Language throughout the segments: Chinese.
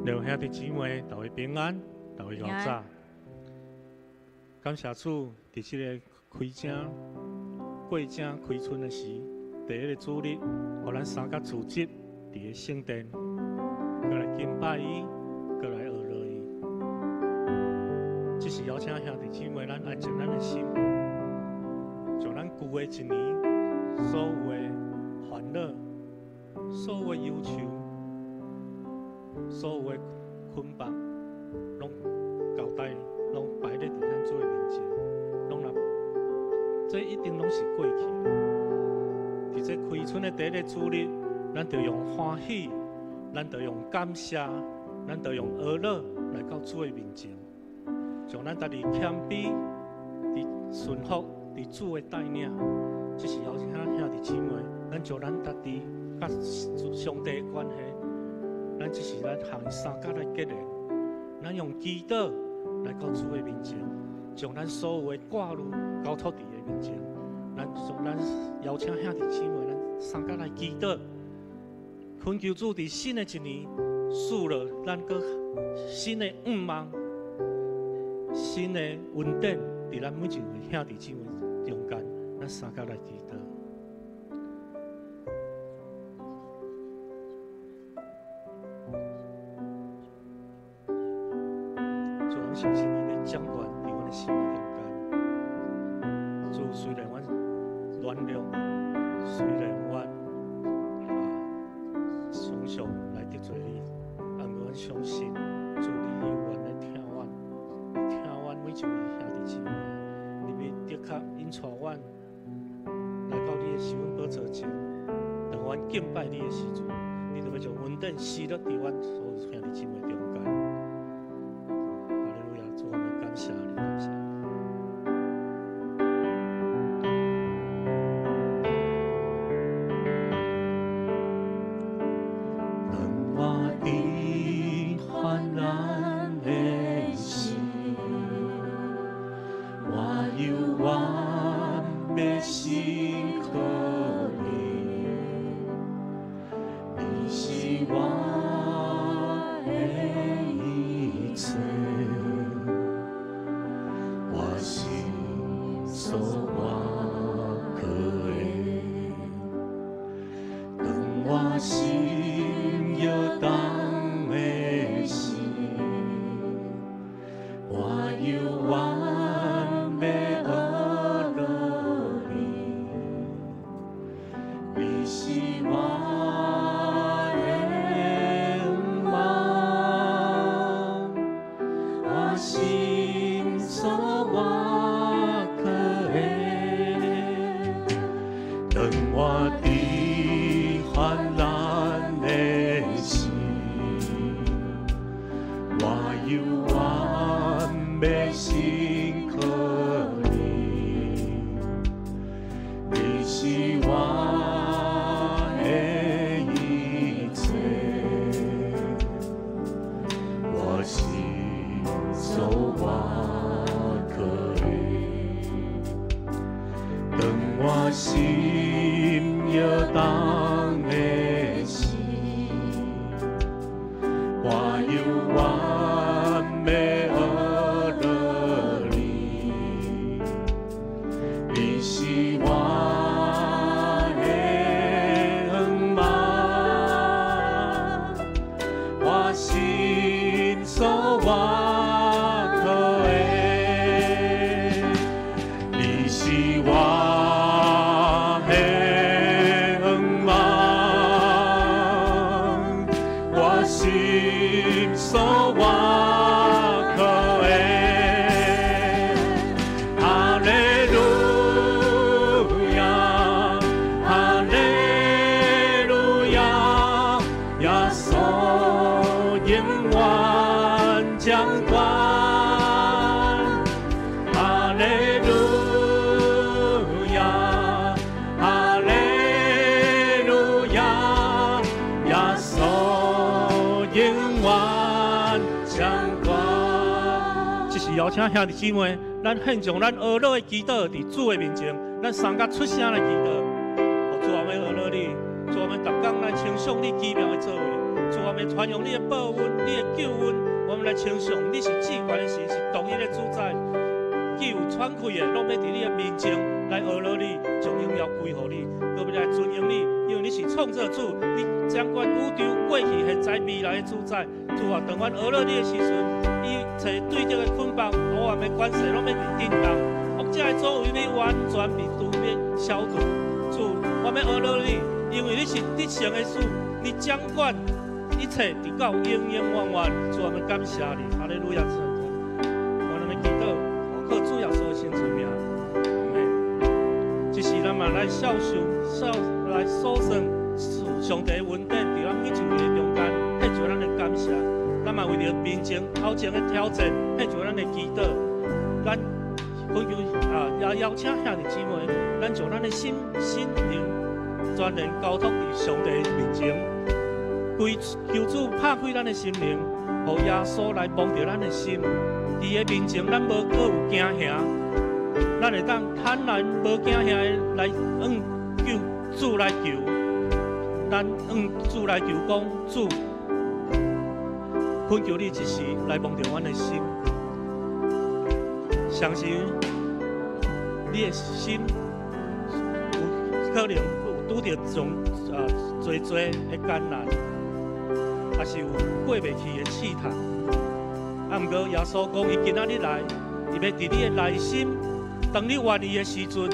让兄弟姊妹大家平安，大家安早。感谢主，伫这个过正开春的时，第一个主日，互咱三甲组织伫个圣殿，过来敬拜伊，过来学乐伊。这是邀请兄弟姊妹，咱安静咱的心，将咱旧的一年所有的烦恼、所有的忧愁。所有的捆绑，拢交代，拢摆咧伫咱主的面前，拢若这一定拢是过去。伫这开春的第一个主日，咱就用欢喜，咱就用感谢，咱就用娱乐来到主的面前，将咱家己谦卑、伫顺服、伫主的带领。这是邀请兄弟姊妹，咱将咱家己甲上帝的关系。咱这是咱行三甲来结连，咱用祈祷来到主的面前，将咱所有的挂虑交托伫伊面前。咱邀请兄弟姊妹，咱三甲来祈祷，恳求主伫新的一年赐了咱个新的愿望、新的稳定伫咱每一位兄弟姊妹中间，咱三甲来祈祷。相信你的掌管伫阮的心中间。主虽然阮软弱，虽然阮常常来得罪你，但阮相信主你永远来听阮，听阮每一位兄弟姊妹，你要的确引带阮来到你的施恩宝座前，当阮敬拜你的时阵，你就要将稳定施落伫阮所有兄弟姊妹中间。感谢你，感谢你。当我的患难的时，我有完美心可你，你是我的一切。所我可的，当我心有当的时，我有完美而乐你，你是我的望，我心所望。当我的患难的时，我有完美心可你，你是我的一切，我心所我可以，当我心有当的时，我有完美而乐你，邀请兄弟姊妹，咱献上咱俄罗的祈祷伫主的面前，咱三甲出声来祈祷。主我们俄罗你，主我们逐工来称颂你奇妙的作为，主我们传扬你的报恩、你的救恩，我们来称颂你是至高的神，是独一的主宰。既有喘气的，拢要伫你的面前来俄罗你，将荣耀归乎你，搁要来尊荣你，因为你是创造主，你掌管宇宙过去、现在、未来的主宰。主啊，当阮俄罗你的时阵，一切对着的捆绑、黑暗的关系，拢要震动，恶者的作为要完全被除灭、消除。主，我们俄罗你，因为你是得胜的主，你掌管一切，直到永永远远。主，我们感谢你，哈利路亚！我们祈祷。靠主耶稣的圣子名，这是咱嘛来孝顺、来守圣上帝的恩典，伫咱每一位的中间，献上咱的感谢。咱嘛为着面前头前的挑战，献上咱的祈祷。咱也邀请兄弟姊妹，咱将咱的心灵全然交托伫上帝面前，求主拍开咱的心灵，让耶稣来帮助咱的心。伫个面前，咱无搁有惊吓，咱会当坦然无惊吓来求主来求，咱主来求讲主，恳求你一时来帮助阮的心，相信你的心有可能有拄着多的艰难，也是有过袂去的试探。啊，毋过耶稣讲，伊今仔日来，伊要伫你的内心，当你愿意的时阵，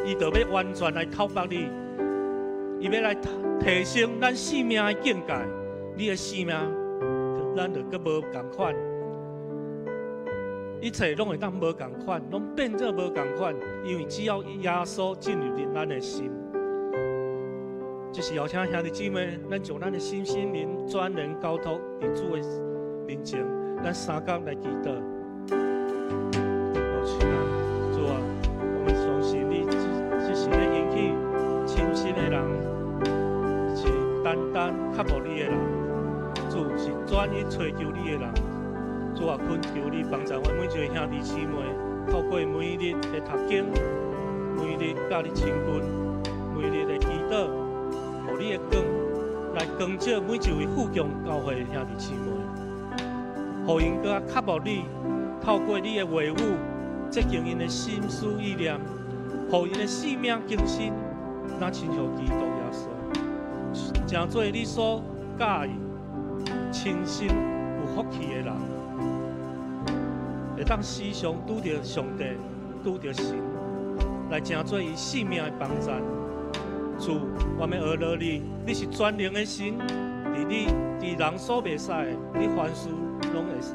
伊就要完全来讨白你，伊要来提升咱生命的境界。你的生命，咱就搁无共款，一切拢会当无共款，拢变做无共款，因为只要耶稣进入咱的心，就是邀请兄弟姊妹，咱将咱的心灵全然交托伫主的面前。咱三角来祈祷，主啊，我们相信你，这是咧引起清心的人，是单单刻薄你的人，主是专一找求你的人。主啊，恳求你帮助我每一位兄弟姊妹，透过每日的读经，每日甲你亲近，每日的祈祷，互你的光来光照每一位富强教会的兄弟姊妹。互因搁较刻薄你，透过你的话语，接近因的心思意念，互因的生命更新，那亲像基督耶稣，诚做你所喜意、清心有福气的人，会当时常拄着上帝、拄着神，来诚做伊生命的帮助。主，我们俄罗你，你是全能的神，伫人所袂使的，你凡事拢会使，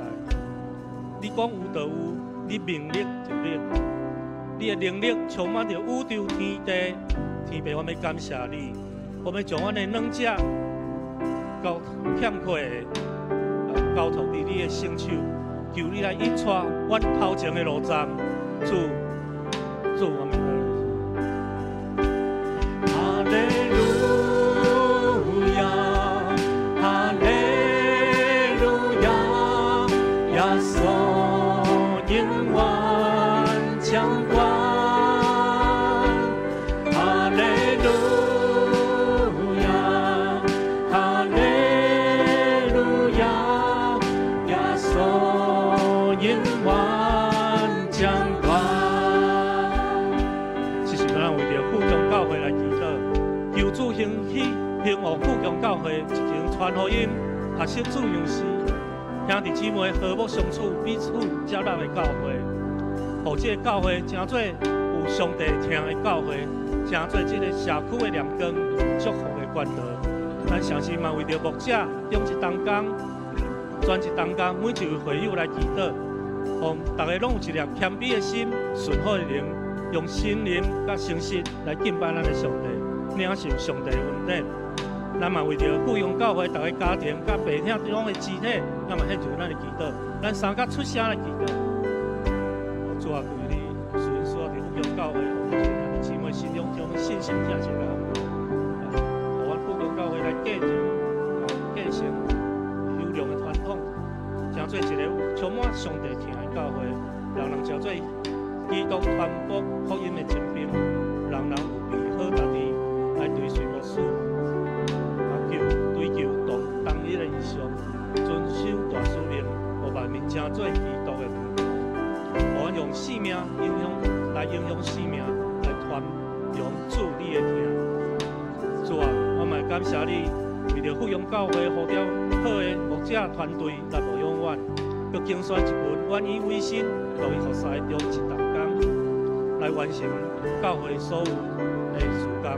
你讲有就有，你命令就令，你的能力充满着宇宙天地，天父，我们感谢你，我们将阮的软弱、欠缺的交托伫你的圣手，求你来引带阮头前的路站，主，我们。兴旺富强教会一间传福音、学习主样式，兄弟姊妹和睦相处、彼此接纳的教会，互这个教会成做有上帝听的教会，成做这个社区的亮光、祝福的管道。咱相信嘛，为着牧者用一当工、专一当工，每一位会友来祈祷，让大家拢有一粒谦卑的心、顺服的灵，用心灵甲诚实来敬拜咱的上帝，领受上帝的恩典。咱嘛为着富阳教会，大家家庭甲爸兄弟拢的肢体，咱嘛献上咱的祈祷，咱三甲出声来祈祷。主啊，对你虽然说伫富阳教会，我们兄弟姊妹心中将信心听起来，互阮富阳教会来继承优良的传统，成做一个充满上帝听的教会。感谢你，为着富阳教会呼召好的牧者团队来牧养阮，佮竞选一群愿意为心、乐意服侍中一同工，来完成教会所有的事工。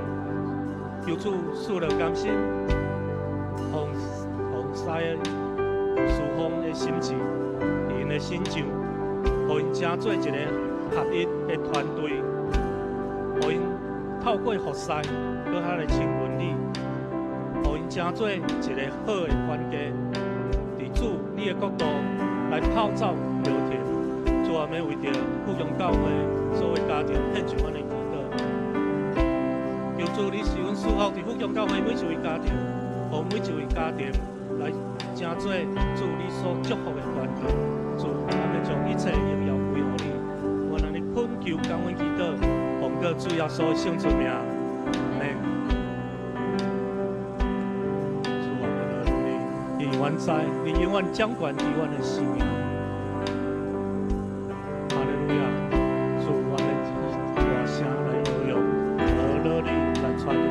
求主赐了甘心，奉使的侍奉的心志，因的心上，互因成做一个合一的团队，互因透过服侍，搁较来亲近你，互因成做一个好的关系，伫主你的角度来泡走聊天。主啊，要为着富阳教会所有家庭献上阮的祈祷。求主你是阮赐福伫富阳教会每一位家庭，互每一位家庭来成做主你所祝福的团队。主，我们将一切荣耀归乎你。我让你恳求感恩祈祷，奉告主耶稣圣出名。阿门。主，我们的你，你永在，你永远掌管伫阮的生命。哈利路亚！主，我们大声来荣耀，和乐你来传你。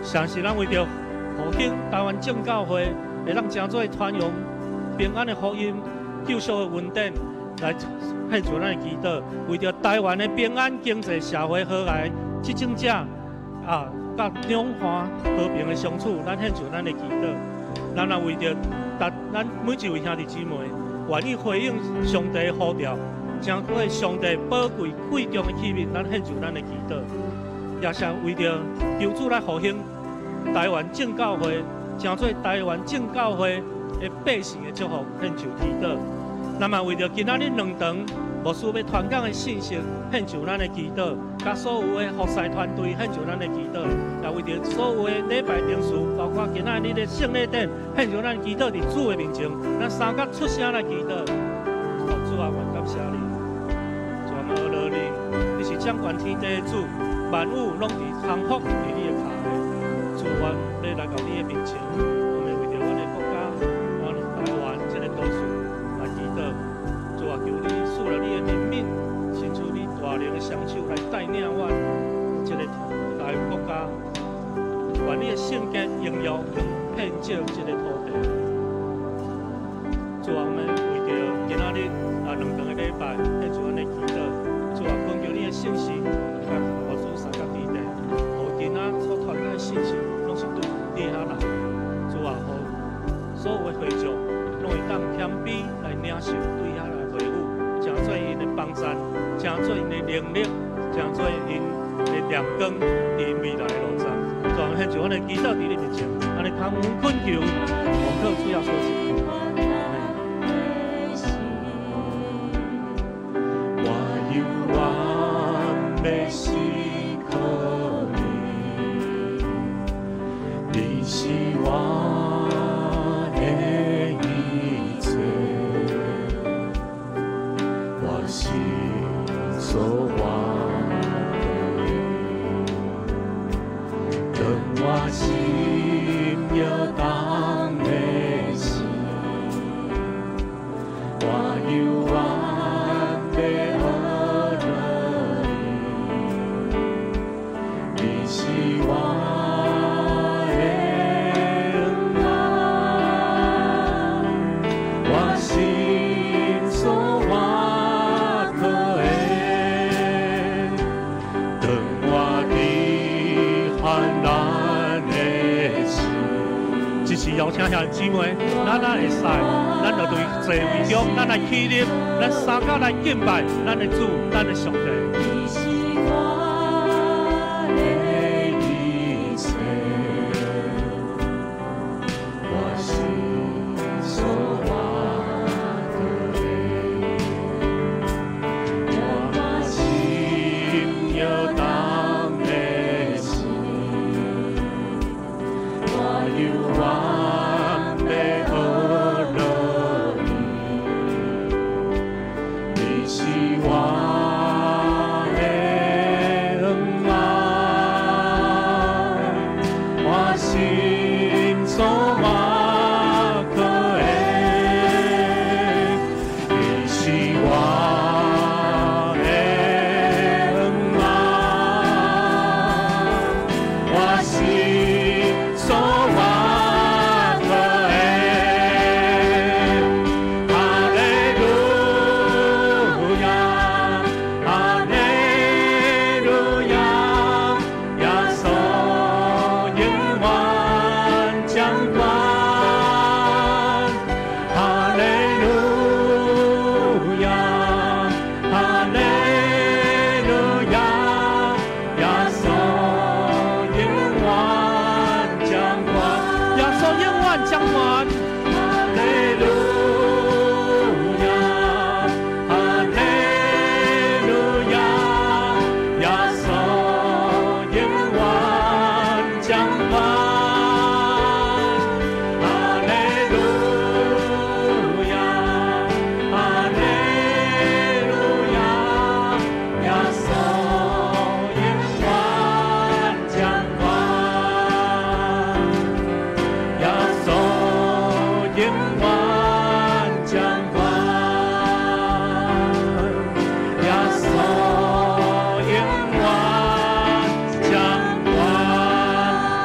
相信咱为着复兴台湾正教会，会让成做传扬平安的福音、救赎的恩典，来献上咱的祈祷。为着台湾的平安、经济、社会和谐，执政者甲两岸和平的相处，咱献上咱的祈祷。咱也为着咱每一位兄弟姊妹，愿意回应上帝的呼召，将过上帝宝贵贵重的器皿，咱献上咱的祈祷。也是为着求主来复兴台湾正教会，成做台湾正教会的百姓的祝福，献上祈祷。那么为着今仔日2堂牧师要传讲的信息，献上咱的祈祷；甲所有的服侍团队献上咱的祈祷，也为着所有的礼拜定数，包括今仔日的圣礼典，献上咱祈祷伫主的面前，咱三角出声来祈祷。主啊，我感谢你，主啊，阿乐你，你是掌管天地的主，万物拢伫康复伫你的脚下。主，我要来到你的面前，我们为着阮的国家、阮台湾这个岛屿来祈祷。主啊，求你赐了你的怜悯，伸出你大能的双手来带领阮这个台湾国家，愿你的圣洁荣耀遍照这个土地。主啊，我们为着今仔日2堂的礼拜，献上阮的祈祷。主啊，恳求你的信息，甲牧师三角地地，互今仔所传达的信息，拢是对地下人。主啊，互所有的会众，拢会当谦卑来领受对下来回复，成做因的帮助，成做因的能力，成做因的亮光，因未来的路上。主啊，献上阮的祈祷伫你面前，安尼恳求，奉靠主耶稣的名。邀请兄弟姊妹，咱会使，咱就对座位中，咱来起立，咱三角来敬拜咱的主，咱的上帝。我心要我的恩爱，我心所我可爱，你是我的恩爱，我心所我可爱。哈利路亚，哈利路亚，耶稣永远掌管。哈利路亚，哈利路亚，耶稣永远掌管。耶稣永远掌管。哈利路亚，哈利路亚，耶稣永远掌管。哈利路亚，哈利路亚，耶稣永远掌管。耶稣永远掌管，耶稣永远掌管。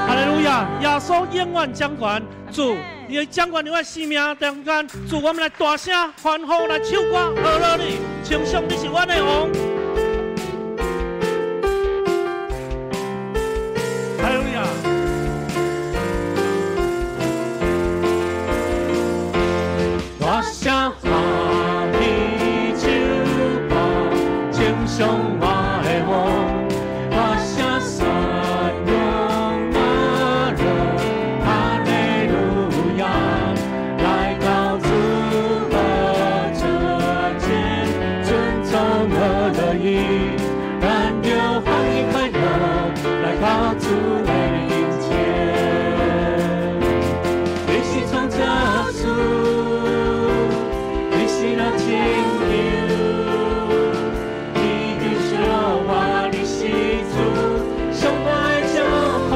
哈利路亚！耶稣永远掌管，主，你的掌管你的生命中间，主，我们来大声欢呼，来唱歌，阿乐你，称颂你是我的王。哈利路亚！大声喊起手歌，称颂我的王。大声赞扬我的哈利路亚，来到主的这间，尊崇和乐意，但有欢喜快乐，来到主的面前。你是创造主。你是那拯救，你就是我，你是主，上大的祝福。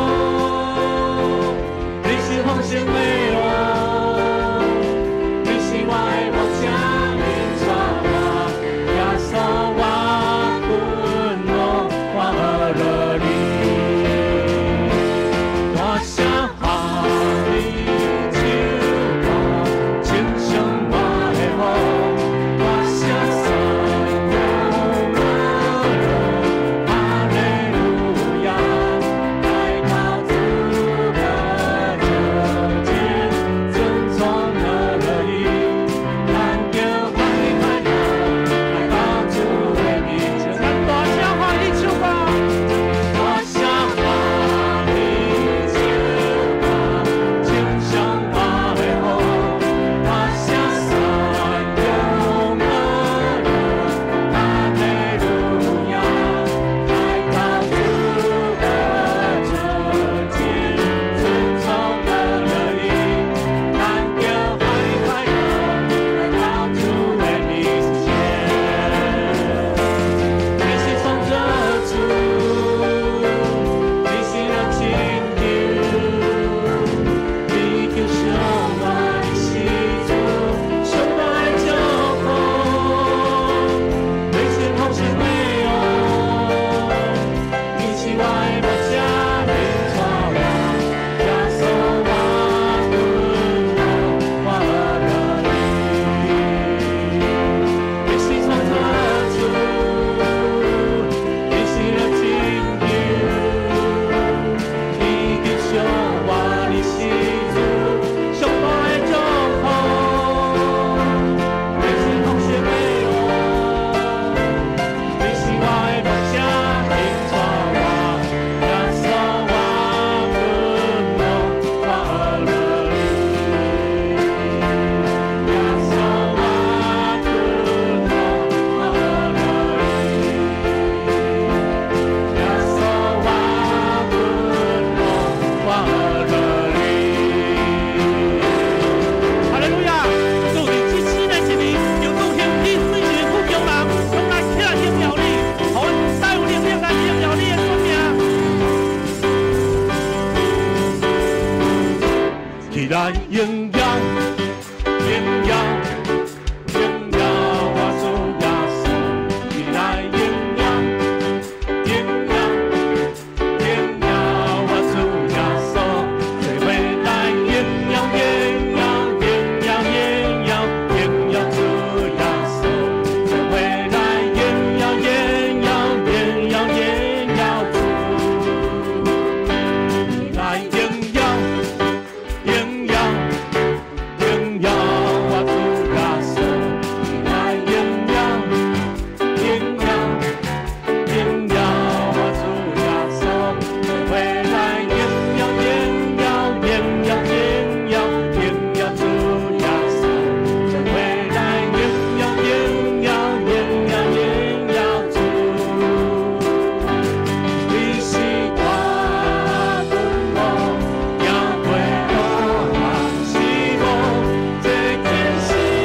你是丰盛的路，你是我的牧者，引带我，耶稣我荣耀，荣耀，荣耀我主耶稣，你来荣耀，荣耀，荣耀我主耶稣，这位来荣耀，荣耀，荣耀，荣耀，荣耀主耶稣，这位来荣耀，荣耀，荣耀，荣耀主，你来荣耀。荣耀，荣耀我主耶稣，你来荣耀，荣耀，荣耀我主耶稣，回来荣耀，荣耀，荣耀，荣耀，荣耀主耶稣，回来荣耀，荣耀，荣耀，荣耀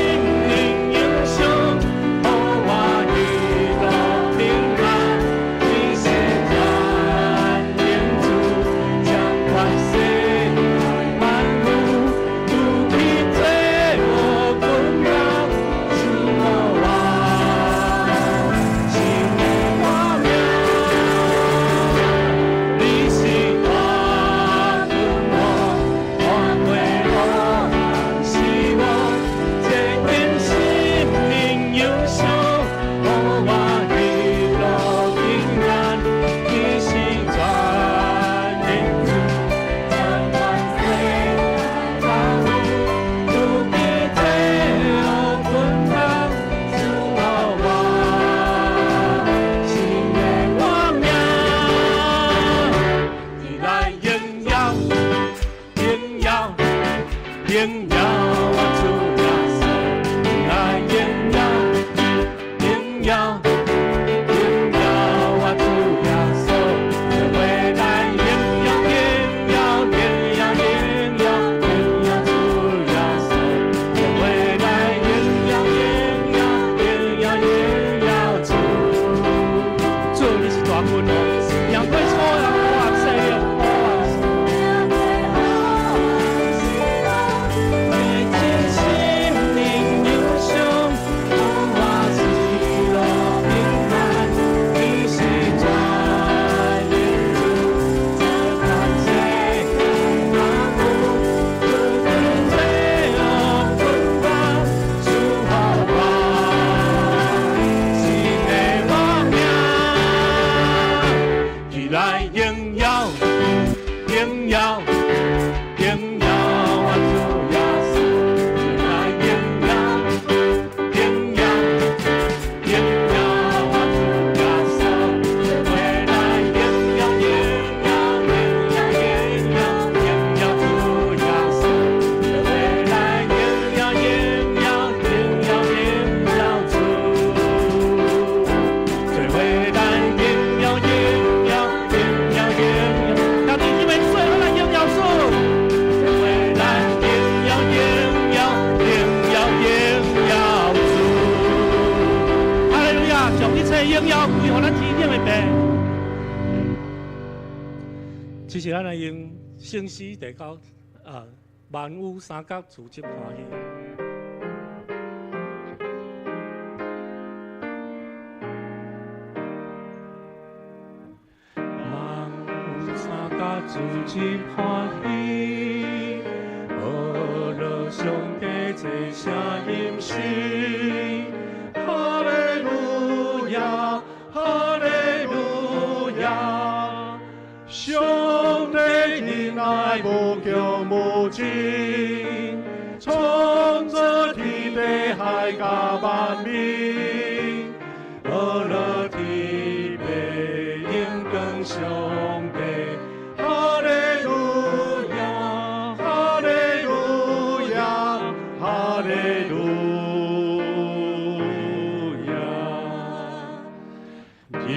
主，你是我君王，也归荣耀我主耶稣，你来荣耀，荣耀，荣耀我主耶稣，回来荣耀，荣耀，荣耀，荣耀，荣耀主耶稣，回来荣耀，荣耀，荣耀，荣耀主，主你是大君王，让贵错人我也sei了。来荣耀，荣耀，荣耀我主耶稣，来荣耀，荣耀，荣耀我主耶稣，回来荣耀，荣耀，荣耀，荣耀，荣耀主耶稣，回来荣耀，荣耀，荣耀，荣耀主，回来荣耀，荣耀。让你因为罪而来荣耀主，回来荣耀，荣耀，荣耀，荣耀主。哈利路亚！将一切荣耀归乎咱天顶的父。这是咱来用圣诗第九万物三角自极欢喜。自极欢喜，阿罗上帝这声音是，哈利路亚，哈利路亚，上帝恩爱无穷无尽，创造天地海甲万民，阿罗天父应更上帝。哈利路亚，哈利路亚，哈利路亚。日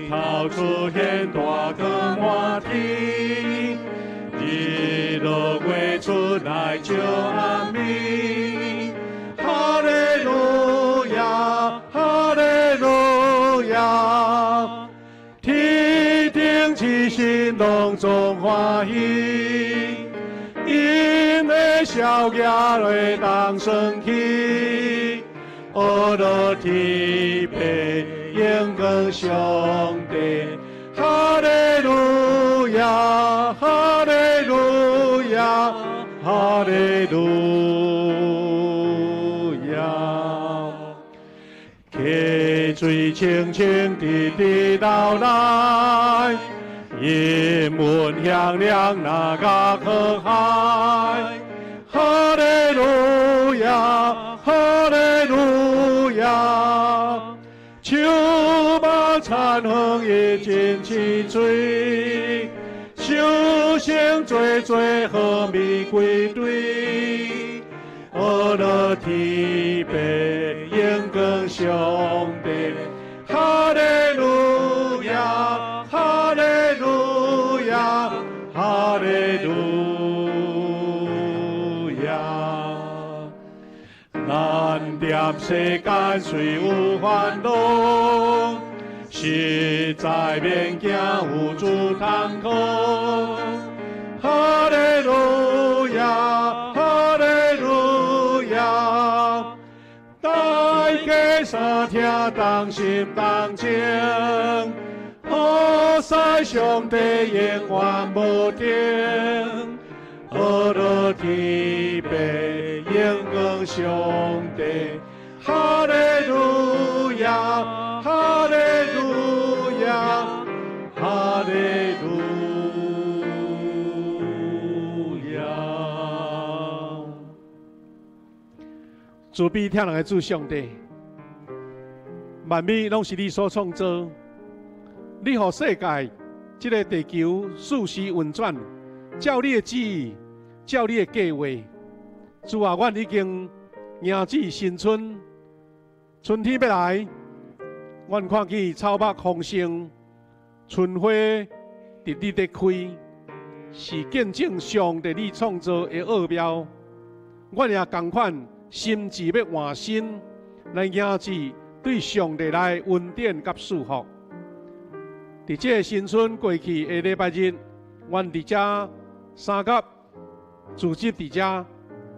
头出现大光满天，日落月出来照暗暝。哈利路亚，哈利路亚。天顶之心隆中欢喜，因为上要亚来当升起，阿罗提贝应更上帝，哈利路亚，哈利路亚，哈利路亚。溪水清清地地倒来，夜幕亮亮那个河海。哈利路亚，哈利路亚。秋马残红已经起水，修行最最和弥归队。阿罗提贝应更上帝，哈利路亚，哈利路亚，哈利路亚。咱念世间虽有烦恼，实在免惊有主通靠。哈利路亚，哈利路亚。大家三听当心当情，好使上帝永远无停。阿罗提贝应更上帝，哈利路亚，哈利路亚，哈利路亚。慈悲疼人的主上帝，万物拢是你所创造，你予世界这个地球四时运转，照你的旨意，照你的计划。主啊，阮已经迎接新春，春天要来，阮看见草木丰盛，春花直直地开，是见证上帝你创造的奥妙。阮也同款，心志要换新，来迎接对上帝来恩典甲祝福。伫这新春过去的礼拜日，阮伫这三甲组织伫这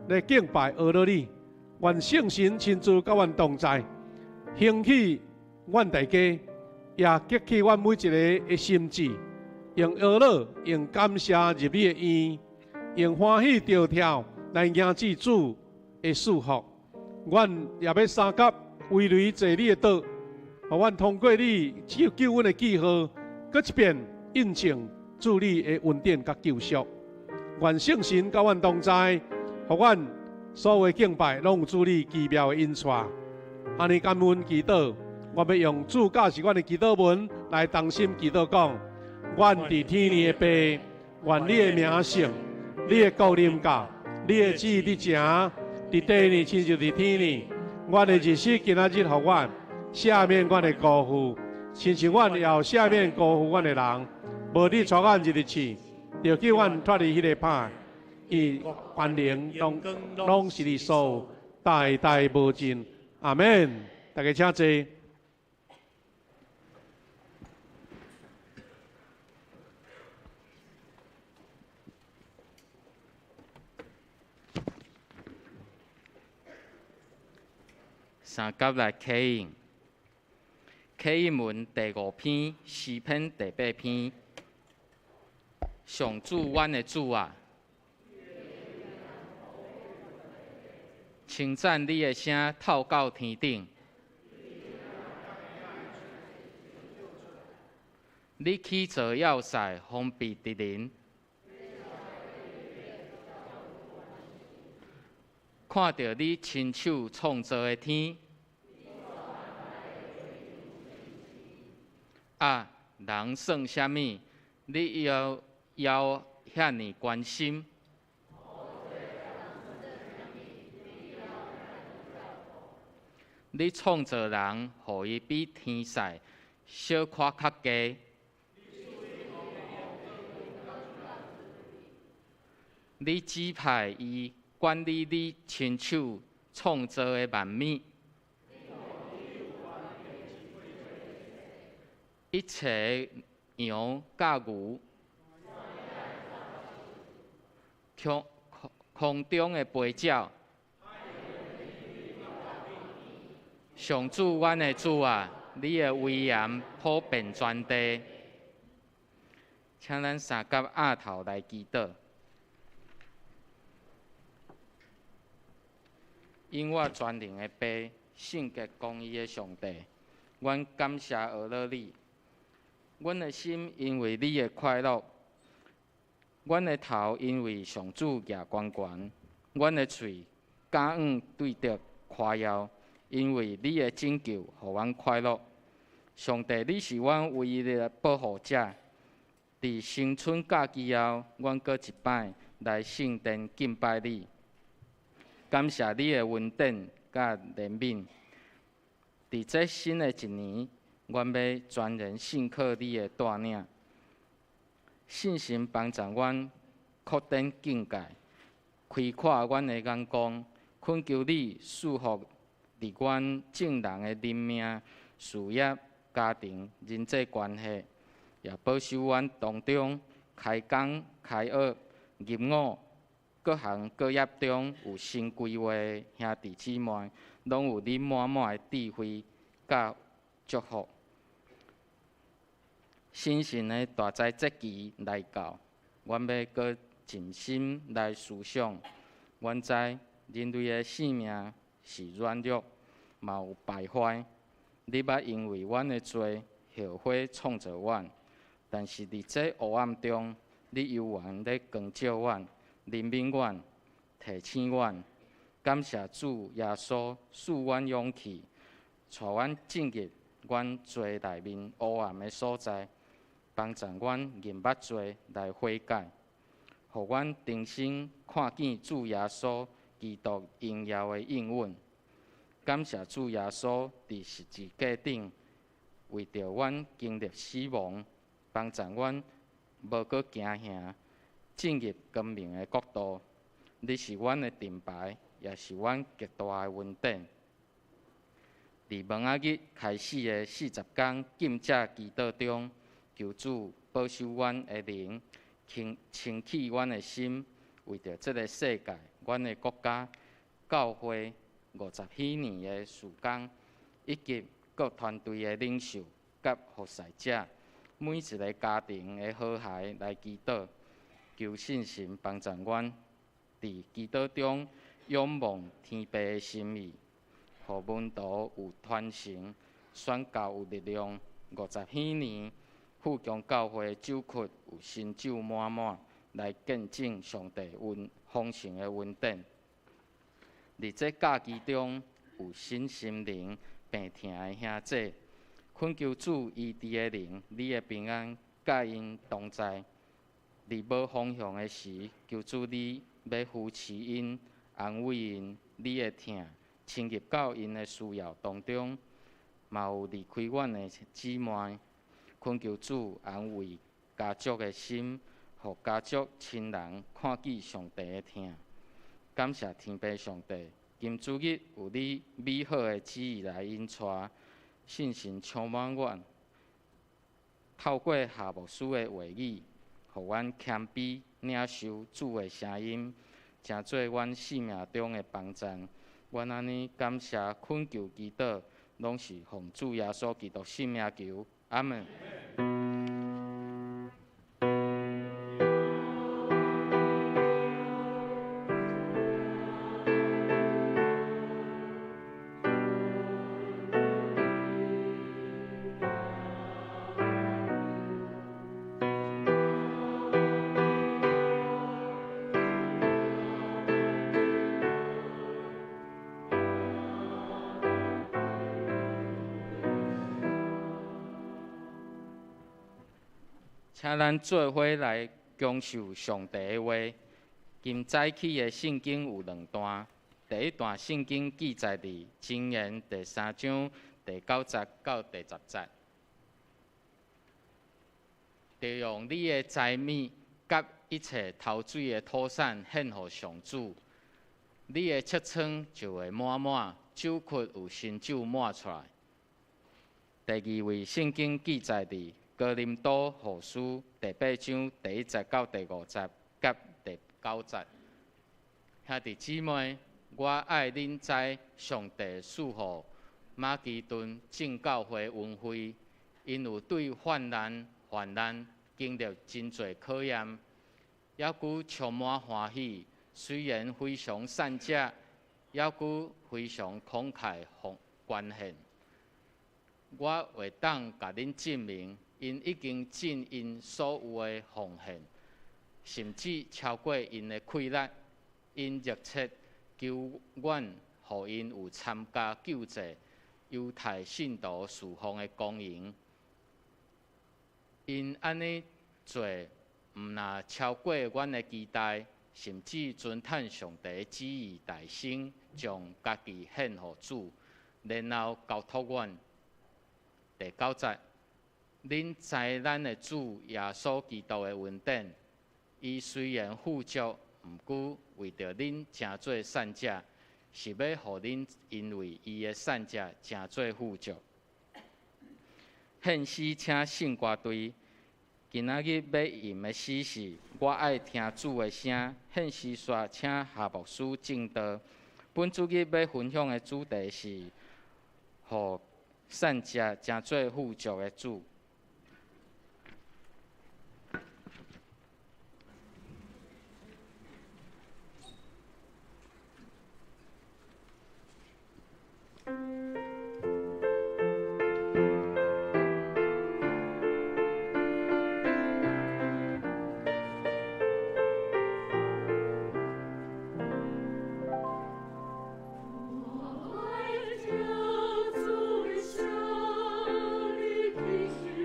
来敬拜阿罗尼，愿圣神亲自甲阮同在，兴起阮大家，也激起阮每一个的心智，用阿罗，用感谢入你的院，用欢喜跳跳来迎接主的祝福。阮也要三甲围垒坐你的道，互阮通过你救阮的记号，搁一遍印证主你的恩典甲救赎。愿圣神甲阮同在，互阮所有的敬拜拢有主你奇妙的恩赐。安尼感恩祈祷，我要用主教是阮的祈祷文来同心祈祷讲：阮伫天里的爸，愿你的名圣，你的国临到，你的旨意伫正，伫地里亲像伫天里。阮的日子今仔日互阮赦免阮的辜负，亲像阮也有赦免辜负阮的人。无你带阮入日去，就叫阮脱离迄个歹。伊万灵拢是你所有，代代无尽。阿门。大家请坐。三甲来启应，启应文第5篇，诗篇第8篇。上主，阮的主啊，称赞你的声透到天顶。你起造要塞，封闭敌人。看到你亲手创造的天，啊，人算啥物？你要遐尼关心？你创造人，互伊比天使小可较低。你指派伊管理你亲手创造的万物，一切羊甲牛，空中的飞鸟。上主，阮的主啊，你的威严普遍全地。请咱三甲额头来祈祷。因我全能的爸，圣洁公义的上帝，阮感谢俄勒你。阮的心因为你的快乐，阮的头因为上主举悬悬，阮的喙感恩对着夸耀，因为你的拯救，互阮快乐。上帝，你是阮唯一的保护者。伫新春假期后，阮搁一摆来圣殿敬拜你，感谢你的恩典甲怜悯。伫这新的一年，阮要全然信靠你的带领，信心帮助阮扩展境界，开阔阮的眼光，恳求你赐福伫阮正人的人命、事业、家庭、人际关系。也保守阮当中开工、开学、入伍，各行各业中有新规划的兄弟姊妹，拢有你满满的智慧甲祝福。新神的大灾节期来到，阮要搁尽心来思想。阮知人类的性命是软弱，嘛有败坏。你捌因为阮的罪后悔创造阮。但是伫这黑暗中，你悠然咧光照阮、怜悯阮、提醒阮。感谢主耶稣赐阮勇气，带阮进入阮罪内面黑暗的所在，帮助阮认捌罪来悔改，互阮重新看见主耶稣基督荣耀的应允。感谢主耶稣伫十字架顶为着阮经历死亡。帮助阮无搁惊吓，进入光明的国度。你是阮的盾牌，也是阮极大的恩典。伫蒙仔日开始的40天禁食祈祷中，求主保守阮的灵，清起阮的心，为着这个世界、阮的国家、教会50许年的事工，以及各团队的领袖甲服侍者。每一个家庭的和谐来祈祷，求信心帮助阮伫祈祷中仰望天父的心意，互门徒有传承，宣教有力量。50许年，富强教会的酒窟有新酒满满，来见证上帝丰盛的恩典。伫这假期中，有新心灵病痛的兄姐。恳求主医治的灵，你的平安甲因同在。伫无方向的时，求主你要扶持因、安慰因，你的疼侵入到因的需要当中。嘛有离开阮的姊妹，恳求主安慰家族的心，互家族亲人看见上帝的疼。感谢天父上帝，今主日有你美好的旨意来引带。信心充满阮，透过夏牧师的话语，互阮谦卑领受主的声音，成做阮生命中的帮助。阮安尼感谢、恳求、祈祷，拢是奉主耶稣基督圣名求，阿门。请咱做伙来恭受上帝的话。今早起的圣经有2段，第一段圣经记载伫箴言第3章第9节到第10节。就用你的财物甲一切头水的土产献予上主，你的尺寸就会满满，酒窟有新酒满出来。第二位圣经记载伫哥林多后书第8章第1节到第5节，甲第9节。兄弟姊妹，我爱恁知上帝赐予马其顿正教会运会，因有对患难经历真侪考验，也佫充满欢喜。虽然非常善者，也佫非常慷慨捐献。我会当甲恁证明，因已经尽因所有的奉献，甚至超过因的气力。因热切求愿，互因有参加救济犹太信徒侍奉的光荣。因安尼做，毋若超过阮的期待，甚至尊趁上帝的旨意大声，将家己献互主，然后交托阮。第9节，恁知咱的主耶稣基督的恩典，伊虽然富足，毋过为着恁诚做善者，是要互恁因为伊的善者诚做富足。献诗请信歌队。今仔日要吟的诗是我爱听主的声，献诗说请夏牧师正道。本主日要分享的主题是，互善者诚做富足的主。我爱听主的声，你听。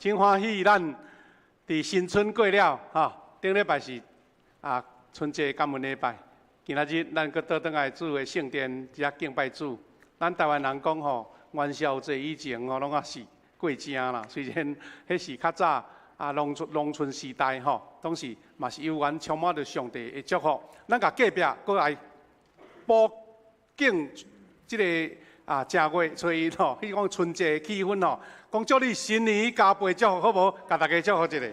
真欢喜，咱伫新春过了哈，顶礼拜是春节感恩礼拜，今仔日咱搁倒转来主的圣殿遮敬拜主。咱台湾人讲吼，元宵节以前吼，拢也是过正啦。虽然迄是较早农村时代吼，当时嘛是有缘充满着上帝的祝福。咱甲隔壁过来补敬即个正月初一吼，迄讲春节气氛吼，讲祝你新年加倍祝福，好无？甲大家祝福一下。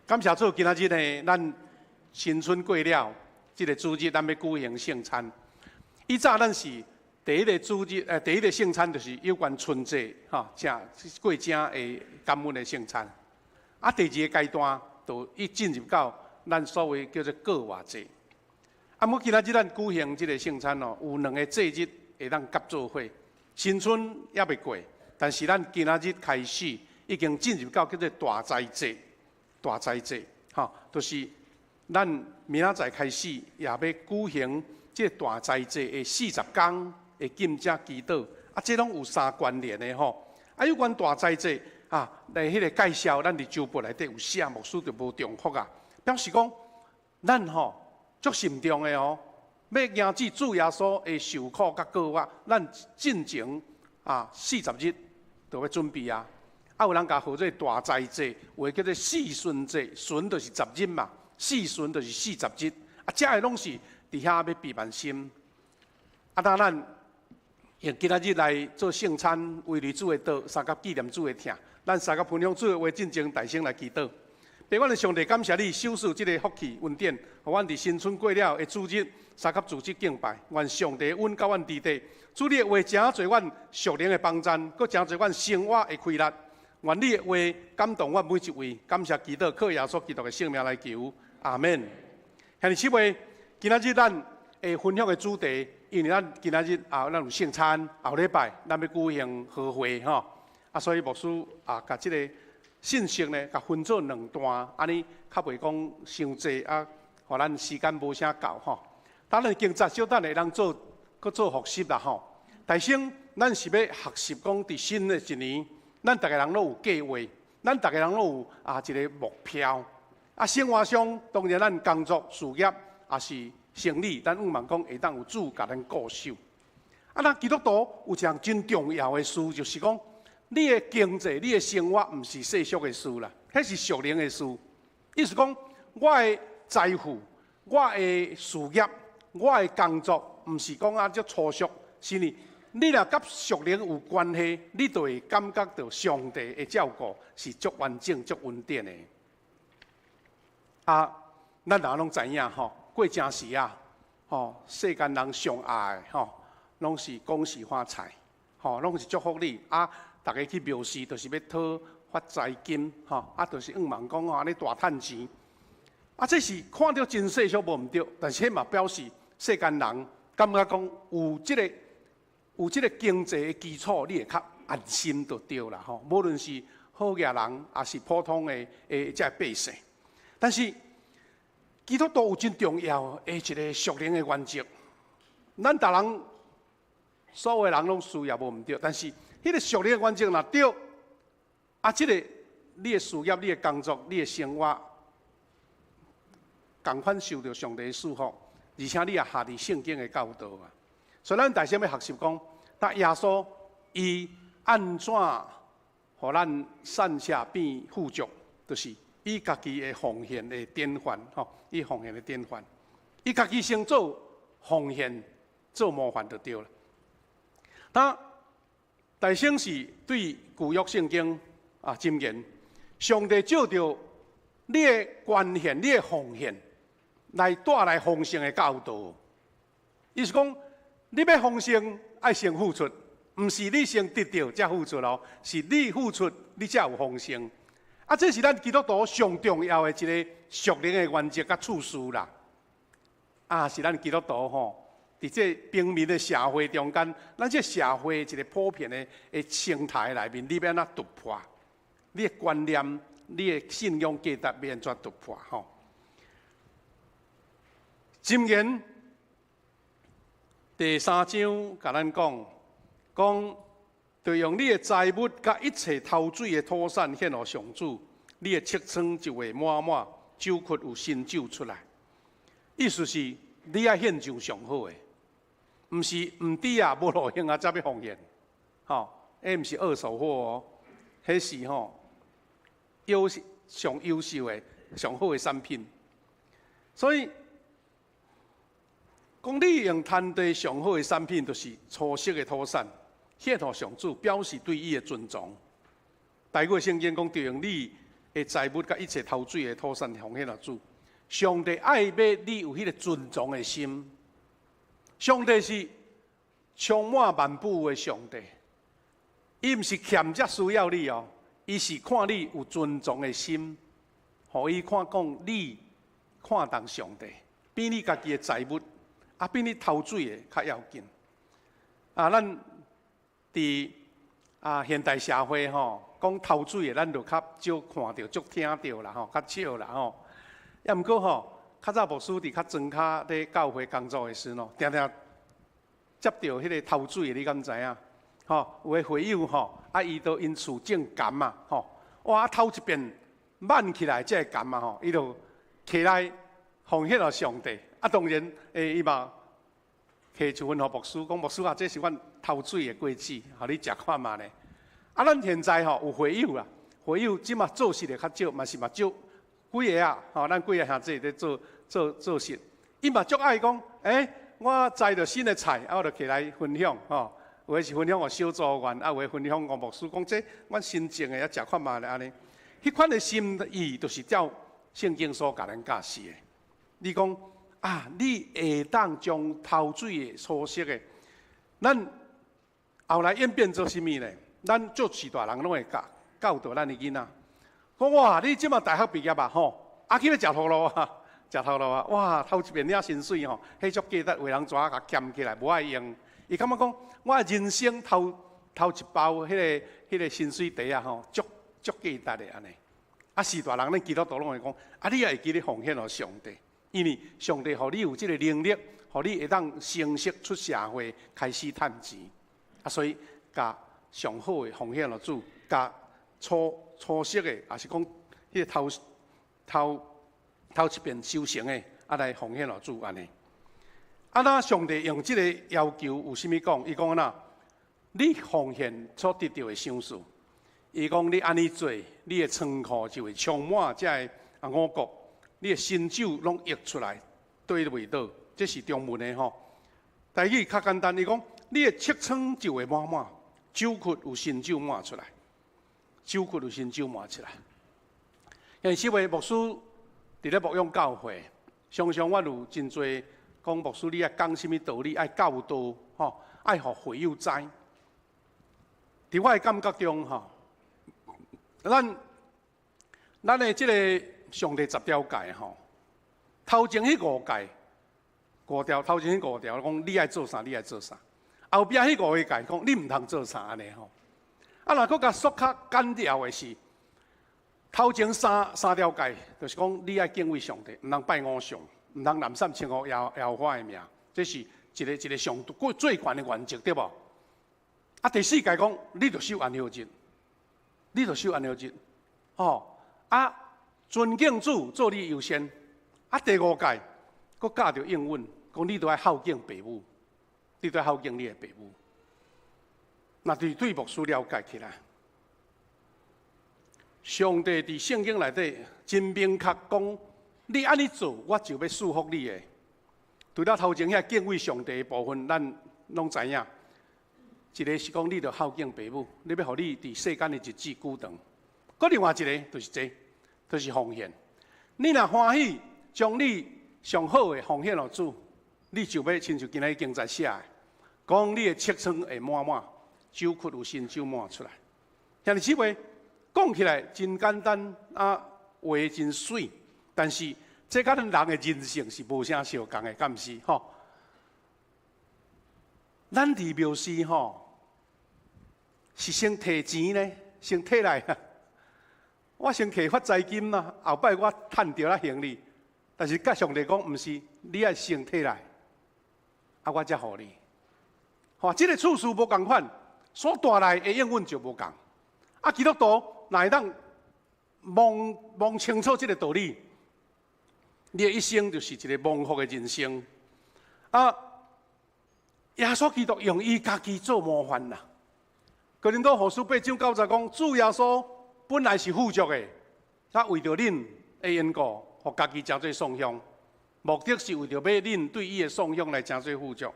感谢主，今仔日呢，咱新春过了，这个主日咱要举行圣餐。以早咱是第一个主日，第一个圣餐就是有关春节，正过正的感恩的圣餐。第二个阶段就进入到咱所谓叫做过活节。我今仔日咱举行这个圣餐哦，有2个节日会当合做伙。新春也未过，但是咱今仔日开始已经进入到叫做大斋节。大斋节，就是咱明仔载开始也要举行这大斋节的40天的禁食祈祷，这拢有3关联的吼。有关大斋节来迄个介绍，咱伫周报内底有写，牧师就无重复啊。表示讲，咱足慎重的哦，要迎接主耶稣的受苦甲过活，咱进前40日就要准备啊。有人甲号做大斋节，或叫做四旬节，旬就是10日嘛，四旬就是40日。这个拢是伫遐要备万心。当咱用今仔日来做圣餐，为你主的道，三甲纪念主的疼，咱三甲分享主的话，进前大声来祈祷。爸，阮的上帝感谢你，守守这个福气恩典，互阮伫新春过了的主日，三甲主日敬拜，愿上帝恩到阮伫地。主你的话诚侪阮属灵的帮助，搁诚侪阮生活的快乐。愿你的话感动阮每一位，感谢祈祷，靠耶稣基督的性命来求，阿门。兄弟姊妹，今仔日咱会分享的主题，因为咱今仔日咱有圣餐，后礼拜咱要举行和会吼，所以牧师甲这个信息呢，甲分做2段，安尼较袂讲伤济互咱时间无啥够吼。当然经早小等会当搁做复习啦吼。大先，咱是要学习讲伫新的一年。咱大家人拢有计划，咱大家人拢有一个目标。生活上当然咱工作事业也是生理，咱望讲会当有主甲咱固守。咱基督徒有一项真重要的事，就是讲你的经济、你的生活，毋是世俗的事啦，迄是属灵的事。意思讲，我的财富、我的事业、我的工作，毋是讲足粗俗，是呢。你若甲属灵有关系，你就会感觉到上帝的照顾是足完整、足稳定的。咱人拢知影吼，过正时世间人上爱拢是恭喜发财，拢是祝福你大家去庙寺，就是要讨发财金，就是望讲安尼大趁钱。这是看到真世俗无毋对，但是迄嘛表示世间人感觉讲有这个经济的基础，你会较安心就对啦吼。无论是好业人，也是普通的这百姓，但是基督徒有真重要的一个属灵的原则。咱大人所有的人拢需要无毋对，但是迄个属灵的原则若对，这个你的事业、你的工作、你的生活，同款受到上帝的祝福，而且你也下伫圣经的教导啊。所以咱大家要学习讲，但耶稣伊安怎互咱善下变富足，就是伊家己的奉献的典范伊奉献的典范，伊家己先做奉献、做模范就对了。大圣是对旧约圣经箴言，上帝照着你的捐献、你的奉献来带来丰盛的教导，意思讲。你要丰盛，爱先付出，毋是你先得到才付出哦，是你付出，你才有丰盛。这是咱基督徒上重要的一个属灵的原则甲处事啦。是咱基督徒伫这平民的社会中间，咱这社会一个普遍的生态内面，你要安怎突破？你的观念、你的信仰价值要安怎突破？箴言第3章甲咱讲，就用你的财物甲一切偷水的土产献予上主，你的册仓就会满满，酒窟有新酒出来。意思是你要献上上好的，毋是毋知啊无路用啊才要奉献，迄毋是二手货哦，迄是上优秀的、上好的产品。所以讲你用摊地上好的产品，就是初熟的土产。献予上主，表示对伊的尊重。大过圣经讲，就用你的财物甲一切偷水的土产奉献予主。上帝爱要你有迄个尊重的心。上帝是充满万物的上帝，伊毋是欠才需要你哦，伊是看你有尊重的心，互伊看讲你看重上帝，比你家己的财物比你偷水的较要紧。咱伫现代社会讲偷水的，咱就较少看到、足听到啦较少啦也毋过较早牧师伫较庄卡咧教会工作的时定定接到迄个偷水的，你敢知影？有个会友伊都因厝种柑嘛哇偷一遍挽起来才会柑伊就起来奉献予上帝。当然伊嘛摕一份互牧师，讲牧师这是阮偷水的果子，互你食看嘛呢。咱现在有会友啦，会友即马做事的较少，嘛是嘛少几个啊，咱几个兄弟咧做事，伊嘛足爱讲，我栽着新的菜，我就起来分享有诶是分享互小组员，有诶分享互牧师，讲这阮新种的，也食看嘛咧安尼。迄款的心意，就是照圣经所教咱教示的。你讲你下当将偷水的初熟的，咱后来演变做啥物呢？咱做许大人拢会教导咱的囡仔，讲哇，你即马大学毕业啊去要食头路啊，食头路啊，哇，偷一遍了薪水迄足价值，为人怎甲捡起来无爱用？伊感觉讲，我人生偷一包迄个薪水袋啊足价值的安尼。许大人咱基督徒拢会讲，你也会记咧奉献予上帝。因为上帝予你有这个能力，予你会当成熟出社会，开始趁钱。所以甲上好的奉献予主，甲初熟的，也是讲迄个头一遍修成的，来奉献予主安尼。那上帝用这个要求有啥物讲？伊讲你奉献所得到的赏赐，伊讲你安尼做，你的仓库就会充满这个五谷。你的新酒拢溢出来，对味道，这是中文的台语较简单，伊讲你的册仓就会满满，酒窟有新酒满出来，酒窟有新酒满出来。因为这位牧师伫咧牧养教会，常常我有真侪讲牧师，你爱讲什么道理，爱教导爱互会友知。伫我的感觉中咱的这个。上帝10条戒头前迄5戒，5条头前迄5条讲你爱做啥，你爱做啥。后壁迄5个戒讲你唔通做啥安尼若佫甲缩较简调的是，头前三条戒，就是讲你爱敬畏上帝，唔通拜偶像，唔通滥散称呼耶和华的名，这是一个上最悬的原则，对无？第4戒讲你着守安息日，你着守安息日，尊敬主，做你优先。第5戒，佫教着应允，讲你都爱孝敬父母，你都爱孝敬你的父母。那对牧师了解起来，上帝伫圣经内底真明确讲，你安尼做，我就要祝福你的。除了头前遐敬畏上帝的部分，咱拢知影。一个是讲你着孝敬父母，你要互你伫世间的日子久长。佫另外一个就是就是奉献。你若欢喜，将你上好的奉献予主，你就要亲像今仔日经在写的，讲你的册仓会满满，酒窟有新酒满出来。兄弟姊妹，讲起来真简单话真水，但是这甲咱人的人性是无啥相共的，敢毋是？咱伫庙事是先摕钱呢，先摕来我先摕发财金啦，后摆我趁着啦行李。但是甲上帝讲，毋是，你爱先摕来，我才互你。这个次数无共款，所带来的应运就无共。啊，基督徒哪会当摸清楚这个道理？你的一生就是一个蒙福的人生。啊，耶稣基督用伊家己做模范啦。哥林多后书8章9节讲，主耶稣本来是富足的，他为着恁的缘故，互家己诚做颂香，目的是为着要恁对伊的颂香来诚做富足。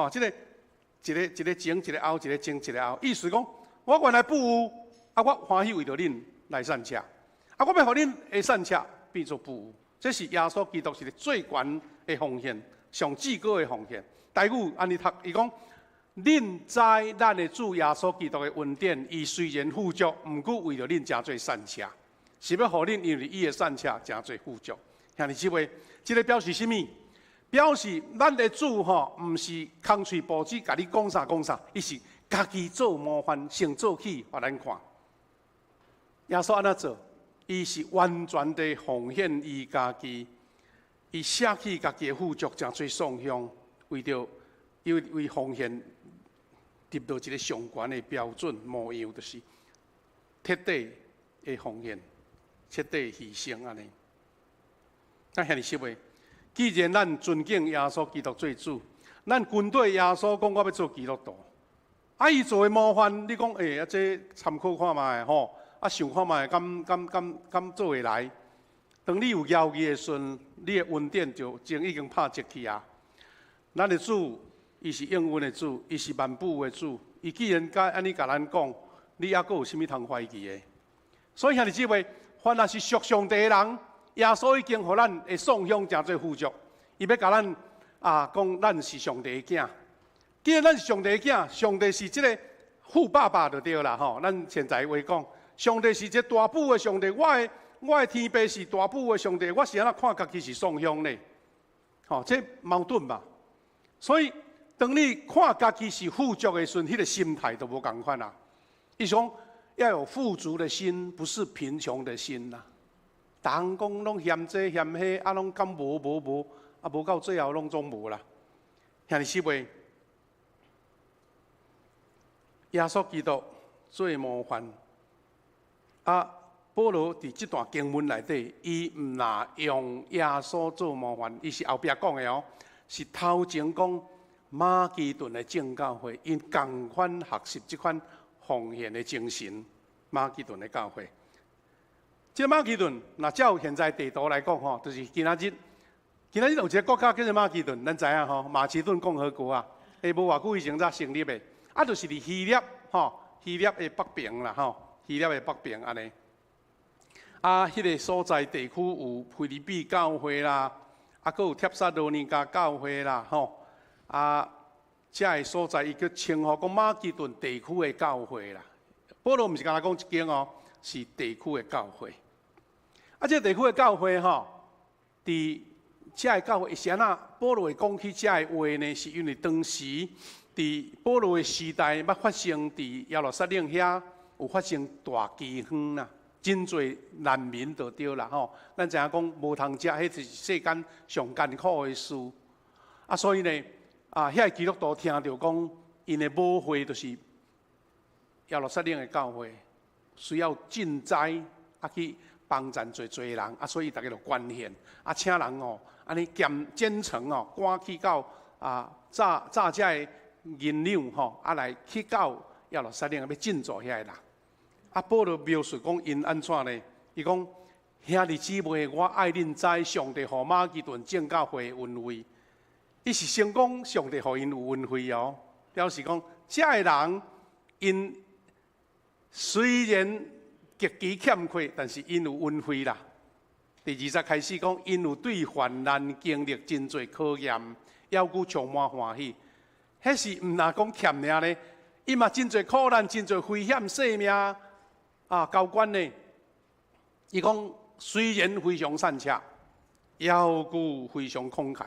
这个一个前一个后，一个前一个后，意思讲，我原来不有，啊，我欢喜为着恁来善车，啊，我要互恁的善车变作不有。这是耶稣基督是最悬的奉献，上至高的奉献。台语安尼读，伊讲。恁知咱的主耶稣基督的恩典，伊虽然富足，毋过为着恁诚做善车，是要互恁因为伊的善车诚做富足。兄弟姊妹，这个表示什么？表示咱的主毋是空嘴报纸，甲你讲啥讲啥，伊是家己做模范，先做起，互咱看。耶稣安怎做？伊是完全的奉献伊家己，伊舍弃家己的富足，诚做颂香，为着为奉献。达到一个上悬的标准模样，就是彻底的奉献、彻底牺牲安尼。那兄弟姊妹，既然咱尊敬耶稣基督做主，咱军队耶稣讲我要做基督徒，啊，伊做的模范，你讲啊，这参考看卖吼，啊，想看卖，敢做会来？当你有摇义的时阵，你的恩典就已经拍折去啊。咱的主。伊是应允的主，伊是万补的主。伊既然安尼甲咱讲，你还阁有啥物通怀疑的？所以兄弟姊妹，凡若是属上帝的人，耶稣已经互咱的颂香诚做富足。伊要甲咱讲，咱是上帝的囝。既然咱是上帝的囝，上帝是即个富爸爸就对啦吼。咱现在话讲，上帝是一个大补的上帝。我的天父是大补的上帝，我是安怎看家己是颂香呢？这矛盾吧？所以。当你看家己是富足的时阵，迄个心态都无共款啦。伊讲要有富足的心，不是贫穷的心啦。人讲拢嫌这嫌迄，啊，拢敢无，啊，无到最后拢总无啦。兄弟姊妹，耶稣基督做模范，啊，保罗伫这段经文内底，伊毋若用耶稣做模范，伊是后壁讲的哦，是头前讲。马其顿的正教会，因同款学习这款奉献的精神。马其顿的教会，这马其顿，那照现在地图来讲吼，就是今仔日有一个国家叫做马其顿，咱知影吼，马其顿共和国啊，无偌久以前才成立的，啊，就是伫希腊吼，希腊的北边啦吼，希腊的北边安尼。啊，迄个所在地区有菲律宾教会啦，啊，阁有帖撒罗尼迦教会啦吼。这个所在伊叫称呼讲马其顿地区的教会啦。保罗毋是甲咱讲一间哦，是地区的教会。这地区的教会吼，伫这个教会是安怎？保罗会讲起这个话呢，是因为当时伫保罗的时代，捌发生伫耶路撒冷遐有发生大饥荒啦，真侪难民就对啦吼。咱知影讲无通食，迄是世间上艰苦的事。所以呢。遐基督徒听到讲，因的母会就是耶路撒冷的教会，需要赈灾，去帮助侪人，所以大家就捐献，请人安尼虔诚赶去到炸这的银两来去到耶路撒冷要进驻遐个人。保罗描述讲因安怎呢？伊讲兄弟姊妹，我爱恁知上帝互马其顿正教会的恩惠。伊是先讲上帝互因有恩惠哦，表示讲这个人因虽然极其欠缺，但是因有恩惠啦。第20节开始讲，因有对患难经历真侪考验，要顾充满欢喜。迄是毋若讲欠尔呢，伊嘛真侪苦难，真侪危险性命交关呢。伊讲虽然非常善策，要顾非常慷慨。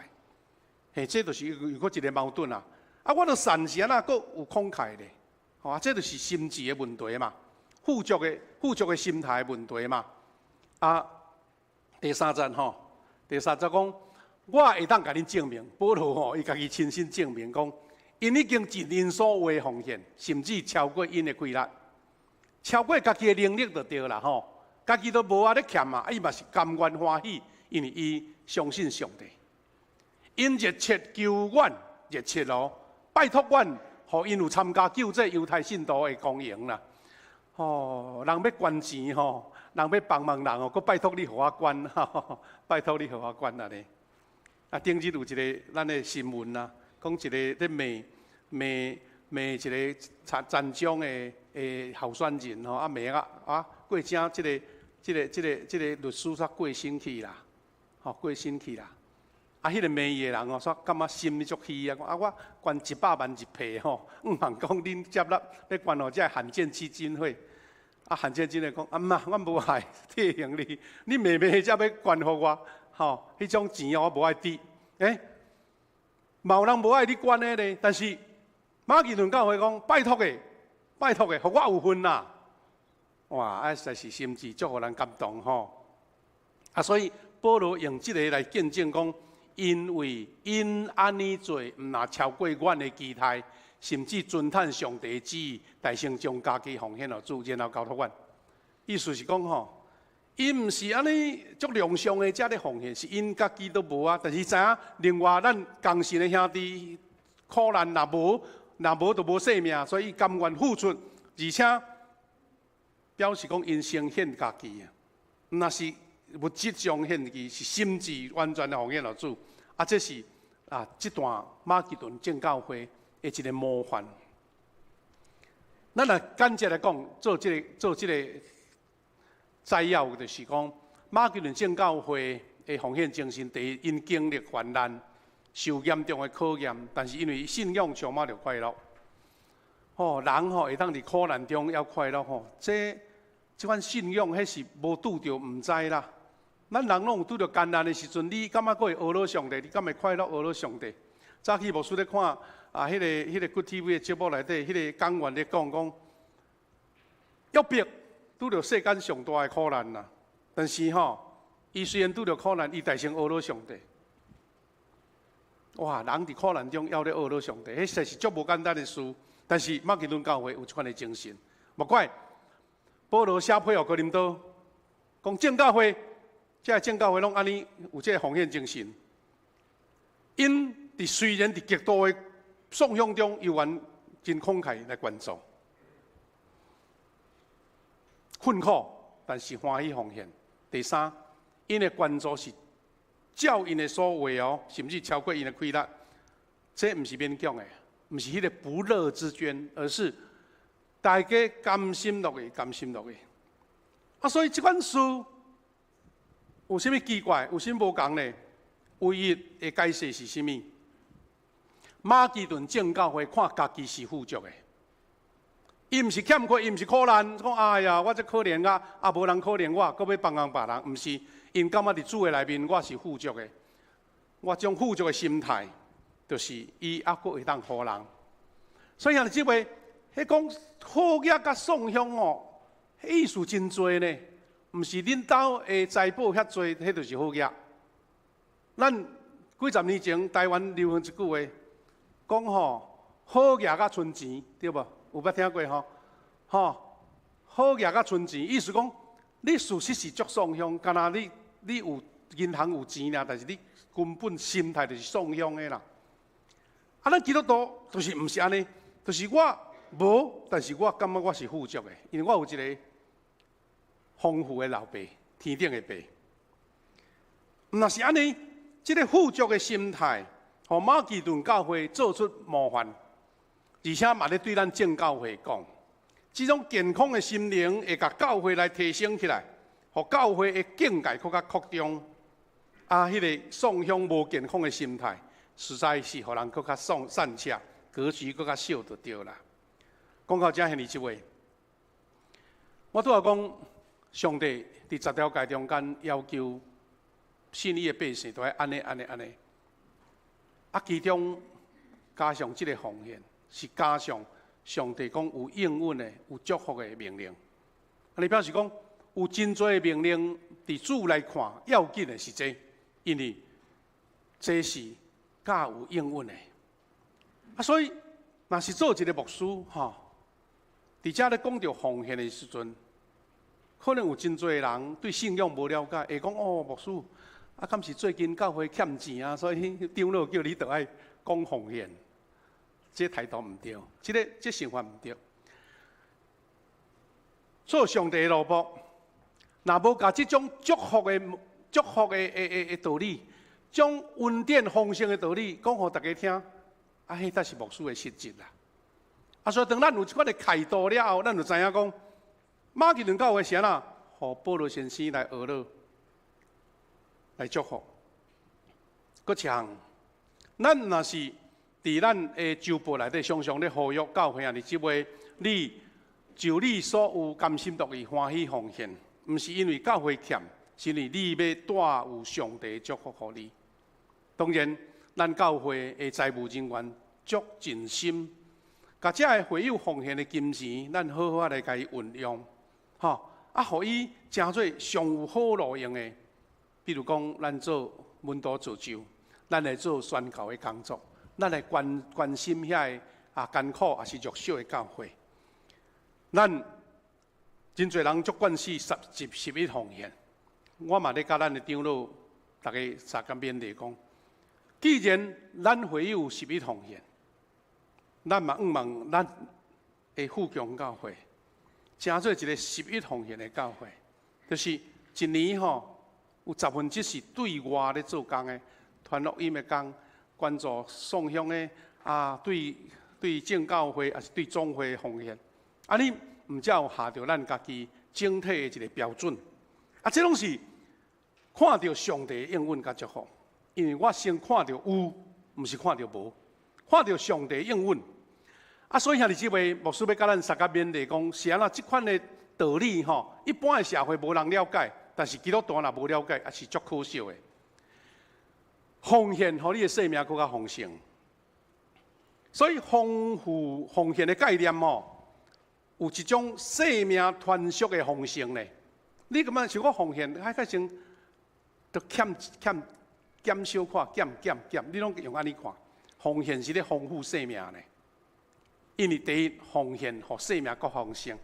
这就是有个一个矛盾啊！我著善是安那，阁有慷慨咧，这就是心智的问题嘛，富足的心态的问题嘛。第3节讲，我会当甲恁证明，保罗伊家己亲身证明讲，因已经尽因所有的奉献，甚至超过因的规律，超过家己的能力就对啦吼。家己都无啊咧欠啊，伊嘛是甘愿欢喜，因为伊相信上帝。因热切求阮，热切咯，拜托阮，互因有参加救这犹太信徒的公营啦。哦，人要捐钱吼，人要帮忙人哦，佮拜托你互我捐，拜托你互我捐啊咧。啊，顶日有一个咱的新闻啦，讲一个咧骂一个残障的候选人吼，啊骂啊过正这个律师煞过身去啦，吼过身去啦。啊，迄个骂伊的人哦，煞感觉心足虚啊！啊，我捐100万一批吼，毋通讲恁接纳要捐互这罕见基金会。啊，罕见基金会讲，啊妈，我无爱替行你骂才要捐互我，吼，迄种钱我无爱滴。嘛有人无爱你捐的咧，但是马其顿教会讲，拜托的，互我有份啦。哇，啊，实在是心智足互人感动吼。啊，所以保罗用这个来见证讲，因安尼做，毋若超过阮的期待，甚至尊叹上帝的旨意，大声将家己奉献予主，然后交托阮。意思是讲吼，因毋是安尼足良善的才咧奉献，是因家己都无啊。但是知影另外咱同信的兄弟苦难若无就无性命，所以甘愿付出，而且表示讲因先献家己啊，那是物质上献己，是心智完全的奉献予主。啊，这是这段马其顿正教会的一个模范。咱来简洁来讲，做这个摘要，就是讲马其顿正教会的奉献精神，第一，因经历患难，受严重的考验，但是因为信仰充满着快乐。人会当伫苦难中要快乐这款信仰，迄是无拄着毋知啦。咱人拢有拄着艰难的时阵，你敢还会讹落上帝？你敢会快乐讹落上帝？早起牧师咧看迄个 Good TV 的节目内底，迄个讲员咧讲，约伯拄着世间上大的苦难啦，但是伊虽然拄着苦难，伊大声讹落上帝。哇，人伫苦难中要咧讹落上帝，迄实是足无简单的事。但是马其顿教会有这款的精神，莫怪保罗写批予哥林多，讲正教会，这正教会拢安尼有这个奉献精神。因虽然伫极度的丧向中，依然真慷慨来捐助，困苦但是欢喜奉献。第三，因的捐助是照因的所为甚至超过因的亏难，这毋是勉强的。毋是迄个不乐之捐，而是大家甘心乐意。所以这款事有啥物奇怪？有啥无共呢？唯一的解释是啥物？马其顿正教会看家己是富足的，伊毋是欠缺，伊毋是苦难，讲哎呀，我这可怜啊，无人可怜我，搁要帮人别人，毋是，因感觉伫主的内面，我是富足的，我种富足的心态。就是伊还佫会当互人，所以兄弟姊妹，迄讲好业甲丧向迄意思真多呢。毋是恁兜的财宝遐多，迄就是好业。咱几十年前台湾流行一句话，讲好业甲存钱，对无？有捌听过好业甲存钱，意思讲你事实是足丧向，敢若你有银行有钱啦，但是你根本心态就是丧向的啦。咱基督徒就是毋是安尼，就是我无，但是我感觉我是富足的，因为我有一个丰富的老爸，天顶的爸。若是安尼，这个富足的心态，互马其顿教会做出模范，而且嘛咧对咱正教会讲，这种健康的心灵会甲教会来提升起来，互教会的境界更加扩张。迄个丧向无健康的心态。实在是互人更较散洽，格局更较小就对啦。讲到这兄弟姊妹，我拄仔讲，上帝伫10条诫中间要求信伊的百姓都要安尼。其中加上这个奉献，是加上上帝讲有应允的、有祝福的命令。你表示讲有真多的命令，伫主来看要紧的是这，因为这是。甲有应允的，所以若是做一个牧师，吼，伫遮咧讲到奉献的时阵，可能有真侪人对信仰无了解，会讲哦，牧师，啊，敢是最近教会欠钱啊，所以长老叫你着爱讲奉献，这态度毋对，这想法毋对。做上帝的路仆，若无甲即种祝福的道理，将恩典丰盛的道理讲互大家听，啊，迄才是牧师的实质啦。啊，所以当咱有即款的态度了后，咱就知影讲，马其顿教会是安那，互保罗先生来学乐，来祝福。搁一项，咱若是伫咱的周报内底常常咧呼吁教会啊，你即位你。就你所有甘心乐意欢喜奉献，毋是因为教会欠，是因为你要带有上帝祝福互你。当然，咱教会的财务人员足尽心，甲遮个会友奉献的金钱，咱好好来甲伊运用，吼啊，互伊成做上有好路用的。比如讲，咱做门徒造就，咱来做宣教的工作，咱来关心遐个艰苦也是弱小的教会。咱真侪人足惯势11奉献，我嘛咧甲咱的长老大家三个勉励讲，既然咱会有11奉献，咱嘛望咱的富强教会，成做一个11奉献的教会，就是一年吼有1/10是对外咧做工的，传福音的工，关注送香的啊，对正教会还是对总会奉献。啊，你毋才有下着咱家己整体的一个标准，啊，这拢是看到上帝的应允甲祝福，因为我先看到有，毋是看到无，看到上帝的应允，啊，所以兄弟姊妹，牧师要甲咱三个勉励讲，是安那即款的道理吼，一般的社会无人了解，但是基督徒若无了解，也是足可惜的。奉献，互你的生命更加丰盛，所以丰富奉献的概念吼。有一种生命传续的丰盛咧，你感觉想讲奉献，还先都减小看，减，你拢用安尼看，奉献是咧丰富生命咧。因为第一，奉献互生命更丰盛。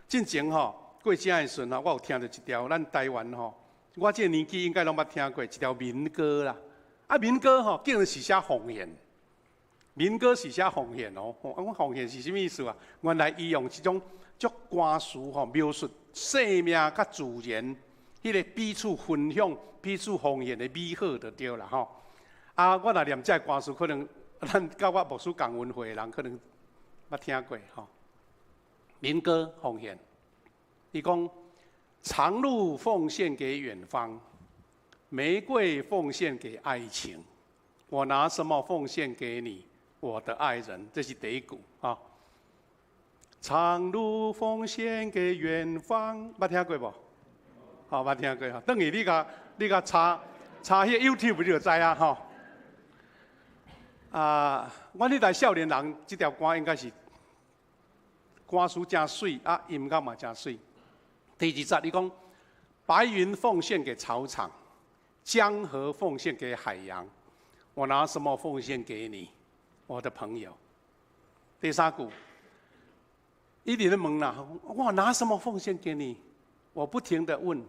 之前吼过正的时阵吼，我有听到一条咱台湾吼，我这个年纪应该拢捌听过一条民歌啦。啊，民歌吼竟然是写奉献。民歌是写奉献哦，我奉献是什么意思啊？原来伊用这种足歌词吼描述生命甲自然，迄个彼此分享、彼此奉献的美好就对啦吼。啊，我若念这歌词，可能咱甲我牧师共文会的人可能捌听过吼。民歌奉献，伊讲长路奉献给远方，玫瑰奉献给爱情，我拿什么奉献给你？我的爱人，这是第一句啊。长路奉献给远方，捌听过无？好，捌听过哈。等于你甲查迄 YouTube 你就知啊吼。啊，我迄代少年人，这条歌应该是歌词真水啊，音乐嘛真水。第二节你讲，白云奉献给草场，江河奉献给海洋，我拿什么奉献给你？我的朋友，第三句，一直在问啦，我拿什么奉献给你？我不停地问，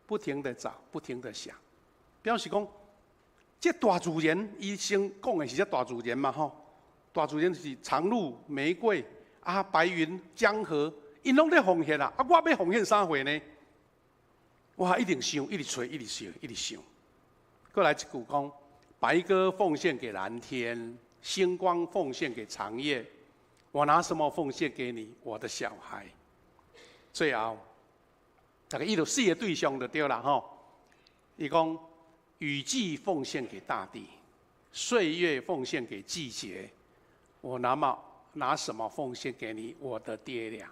不停地找，不停地想，表示讲，这大自然，医生讲的是这大自然嘛吼，大自然是长路、玫瑰啊、白云、江河，因拢在奉献啦，啊，我要奉献啥货呢？我一定想，一直找，一直想，一直想。过来一句讲，白鸽奉献给蓝天。星光奉献给长夜，我拿什么奉献给你，我的小孩？最后，大概伊就四个对象就对了吼。伊讲雨季奉献给大地，岁月奉献给季节，我拿什么奉献给你，我的爹娘？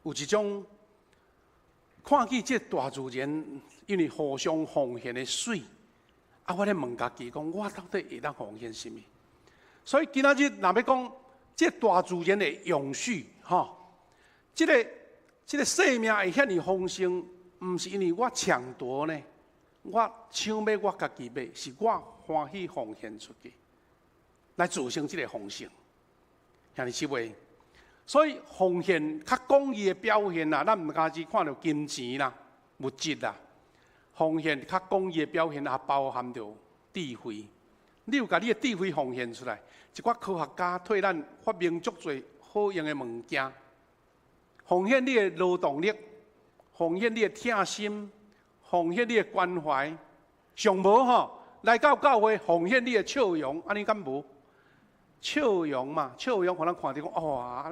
有一种看见这大自然，因为互相奉献的水，啊，我咧问家己讲，我到底会当奉献什么？所以今仔日若要讲这大自然的永续，吼，这个生命会遐尼丰盛，毋是因为我抢夺呢，我抢买我家己买，是我欢喜奉献出去，来造成这个丰盛。兄弟姊妹。所以奉献较公义的表现啦，咱唔单只看到金钱啦、物质啦，奉献较公义的表现也包含着智慧。你有甲你的智慧奉献出来，一寡科学家替咱发明足侪好用的物件，奉献你的劳动力，奉献你的疼心，奉献你的关怀，上无吼来到教会奉献你的笑容，安尼敢无？笑容嘛，笑容互咱看着讲，哇，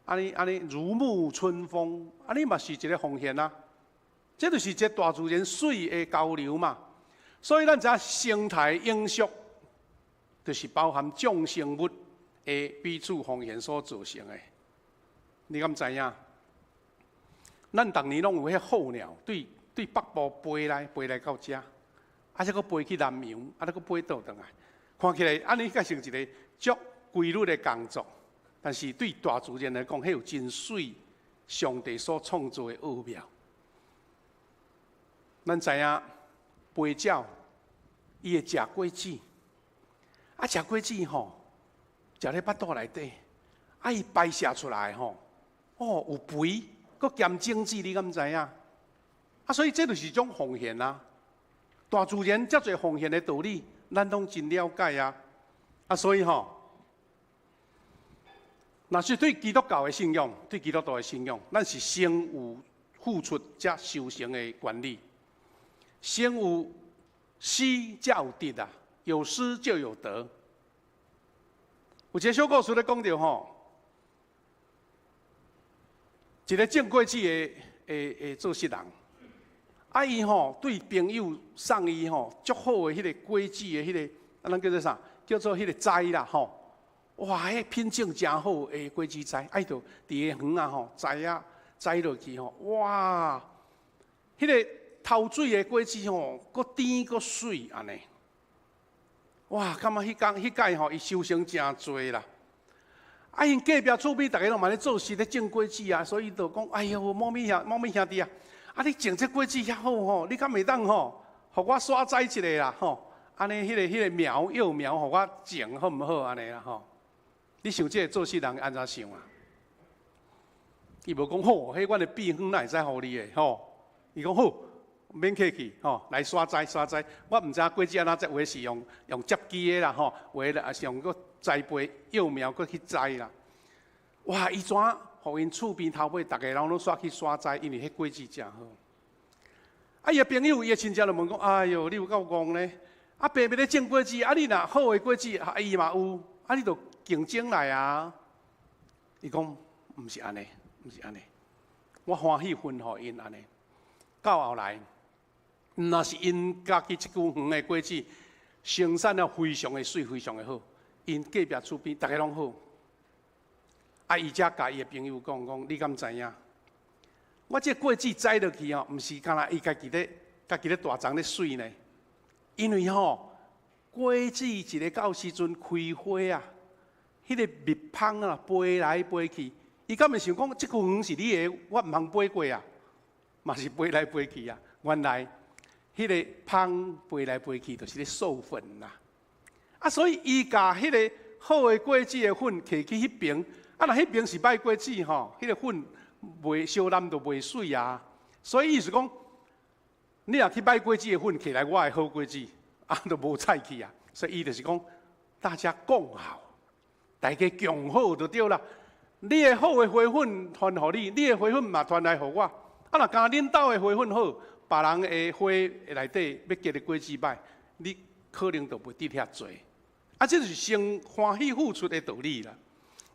安尼如沐春风，安尼嘛是一个奉献啊。这就是一个大自然水的交流嘛。所以咱知影生态永续，就是包含众生物的彼此奉献所造成的。你敢知影？咱逐年拢有迄候鸟对北部飞来到遮，啊，再搁飞去南洋，啊，再搁飞倒转来，看起来安尼才像一个足规律的工作。但是对大自然来讲，迄有真水上帝所创造的奥妙。咱知影飞鸟，伊会食果子，啊，食果子吼，食咧腹肚内底，啊，伊排泄出来吼，哦，有肥，佮兼精子，你敢知影？啊，所以这就是一种奉献啊。大自然遮侪奉献的道理，咱拢真了解啊。啊，所以吼，若是对基督教的信仰，对基督徒的信仰，咱是先有付出才修行的原理，先有施才有得啊，有施就有得。有一个小故事咧讲到吼，一个种果子的做事人，啊伊吼对朋友送伊吼足好的迄个果子的迄个，咱叫做啥？叫做迄个栽啦吼。哇，迄品种真好诶果子栽，啊伊就伫个园啊吼栽落去吼，哇，迄个透水的果子吼，搁甜搁水安尼。哇，感觉迄届吼伊收成真侪啦。啊，因隔壁厝边逐个拢嘛咧做事咧种果子啊，所以就讲，哎呦，猫咪兄弟啊，啊你种这果子遐好吼，你敢袂当吼，互我耍栽一个啦吼，安尼迄个幼苗，互我种好毋好安尼啦吼？你想这个做事人安怎想啊？伊无讲好，迄阮的秘方哪会使互你的吼？伊讲好，免客气吼，来耍栽。我毋知影果子安怎栽，有诶是用接机的啦吼，有诶也是用个栽培幼苗搁去栽啦。哇，伊怎互因厝边头尾逐个人拢煞去耍栽，因为迄果子真好。啊，伊诶朋友、伊诶亲戚就问讲：哎哟，你有够戆呢？啊，爸爸咧种果子，啊你若好诶果子，啊伊嘛有，啊你就竞争来啊。伊讲毋是安尼，我欢喜分互因安尼。到后来，若是因家己一区园的果子生产了非常的水，非常的好，因隔壁厝边逐个拢好。啊，伊才甲伊的朋友讲，你敢知影？我这果子栽落去吼，毋是干那伊家己咧大丛咧水呢，因为吼果子一个到时阵开花啊，迄个蜜蜂啊飞来飞去，伊敢会想讲，这区园是你的，我毋通飞过啊？嘛是飞来飞去啊！原来迄个蜂飞来飞去，就是咧授粉啦。啊，所以伊甲迄个好的果子的粉摕去迄边，啊，若迄边是歹果子吼，迄个粉袂烧烂就袂水啊。所以意思讲，你若去歹果子的粉摕来我的好果子，啊，就无菜去啊。所以伊就是讲，大家共好，大家共好就对啦。你的好的花粉传互你，你的花粉嘛传来互我。啊，若干恁兜的花粉好，别人的花内底要结的果子歹，你可能就袂得遐多。啊，这就是先欢喜付出的道理啦。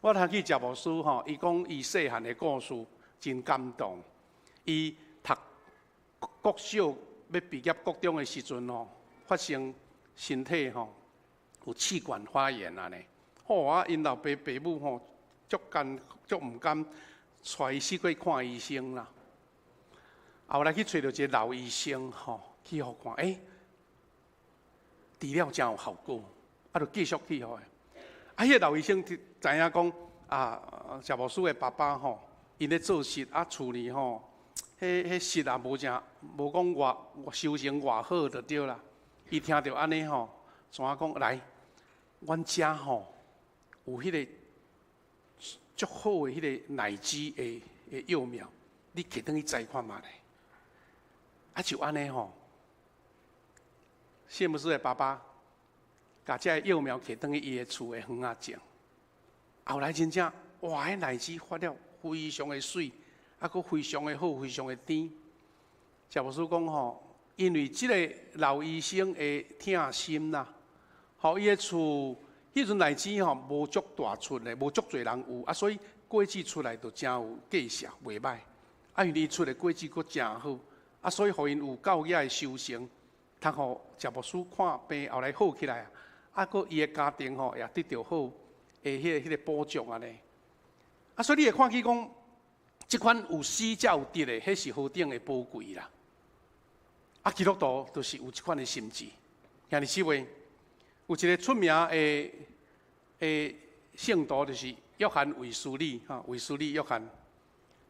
我通去食牧师吼，伊讲伊细汉的故事真感动。伊读国小要毕业国中的时阵吼，发生身体吼有气管发炎安尼。好啊，因老爸爸母吼足毋甘带伊四过看医生啦。后来去找到一个老医生吼，去互看，治疗真有效果，啊，就继续去互。啊，迄个老医生知影讲啊，谢牧师的爸爸吼，因咧做事啊，厝里吼，迄事啊无讲偌修行偌好就对啦。伊听到安尼吼，怎讲来，阮遮吼有迄个足好的迄个奶汁的幼苗，你摕转去栽看嘛咧？啊，就安尼吼，谢牧师的爸爸，甲这幼苗摕转去伊的厝的园仔种，后来真正哇，迄奶汁发了非常的水，啊，佫非常的好，非常的甜。谢牧师讲吼，因为即个老医生的疼心啦，吼，伊的厝迄阵奶汁吼无足大出的，无足侪人有啊，所以果子出来就真有绩效，袂歹。啊，因为伊出的果子佫真好。啊，所以互因有够野的修行，通互谢牧师看病后来好起来啊！啊，佫伊的家庭吼也得到好诶，迄个保障安尼。啊，所以你会看起讲，即款有死才有得的，迄是何等的宝贵啦！啊，基督徒就是有即款的心智。兄弟姊妹，有一个出名诶圣徒就是约翰卫斯理哈，卫斯理约翰。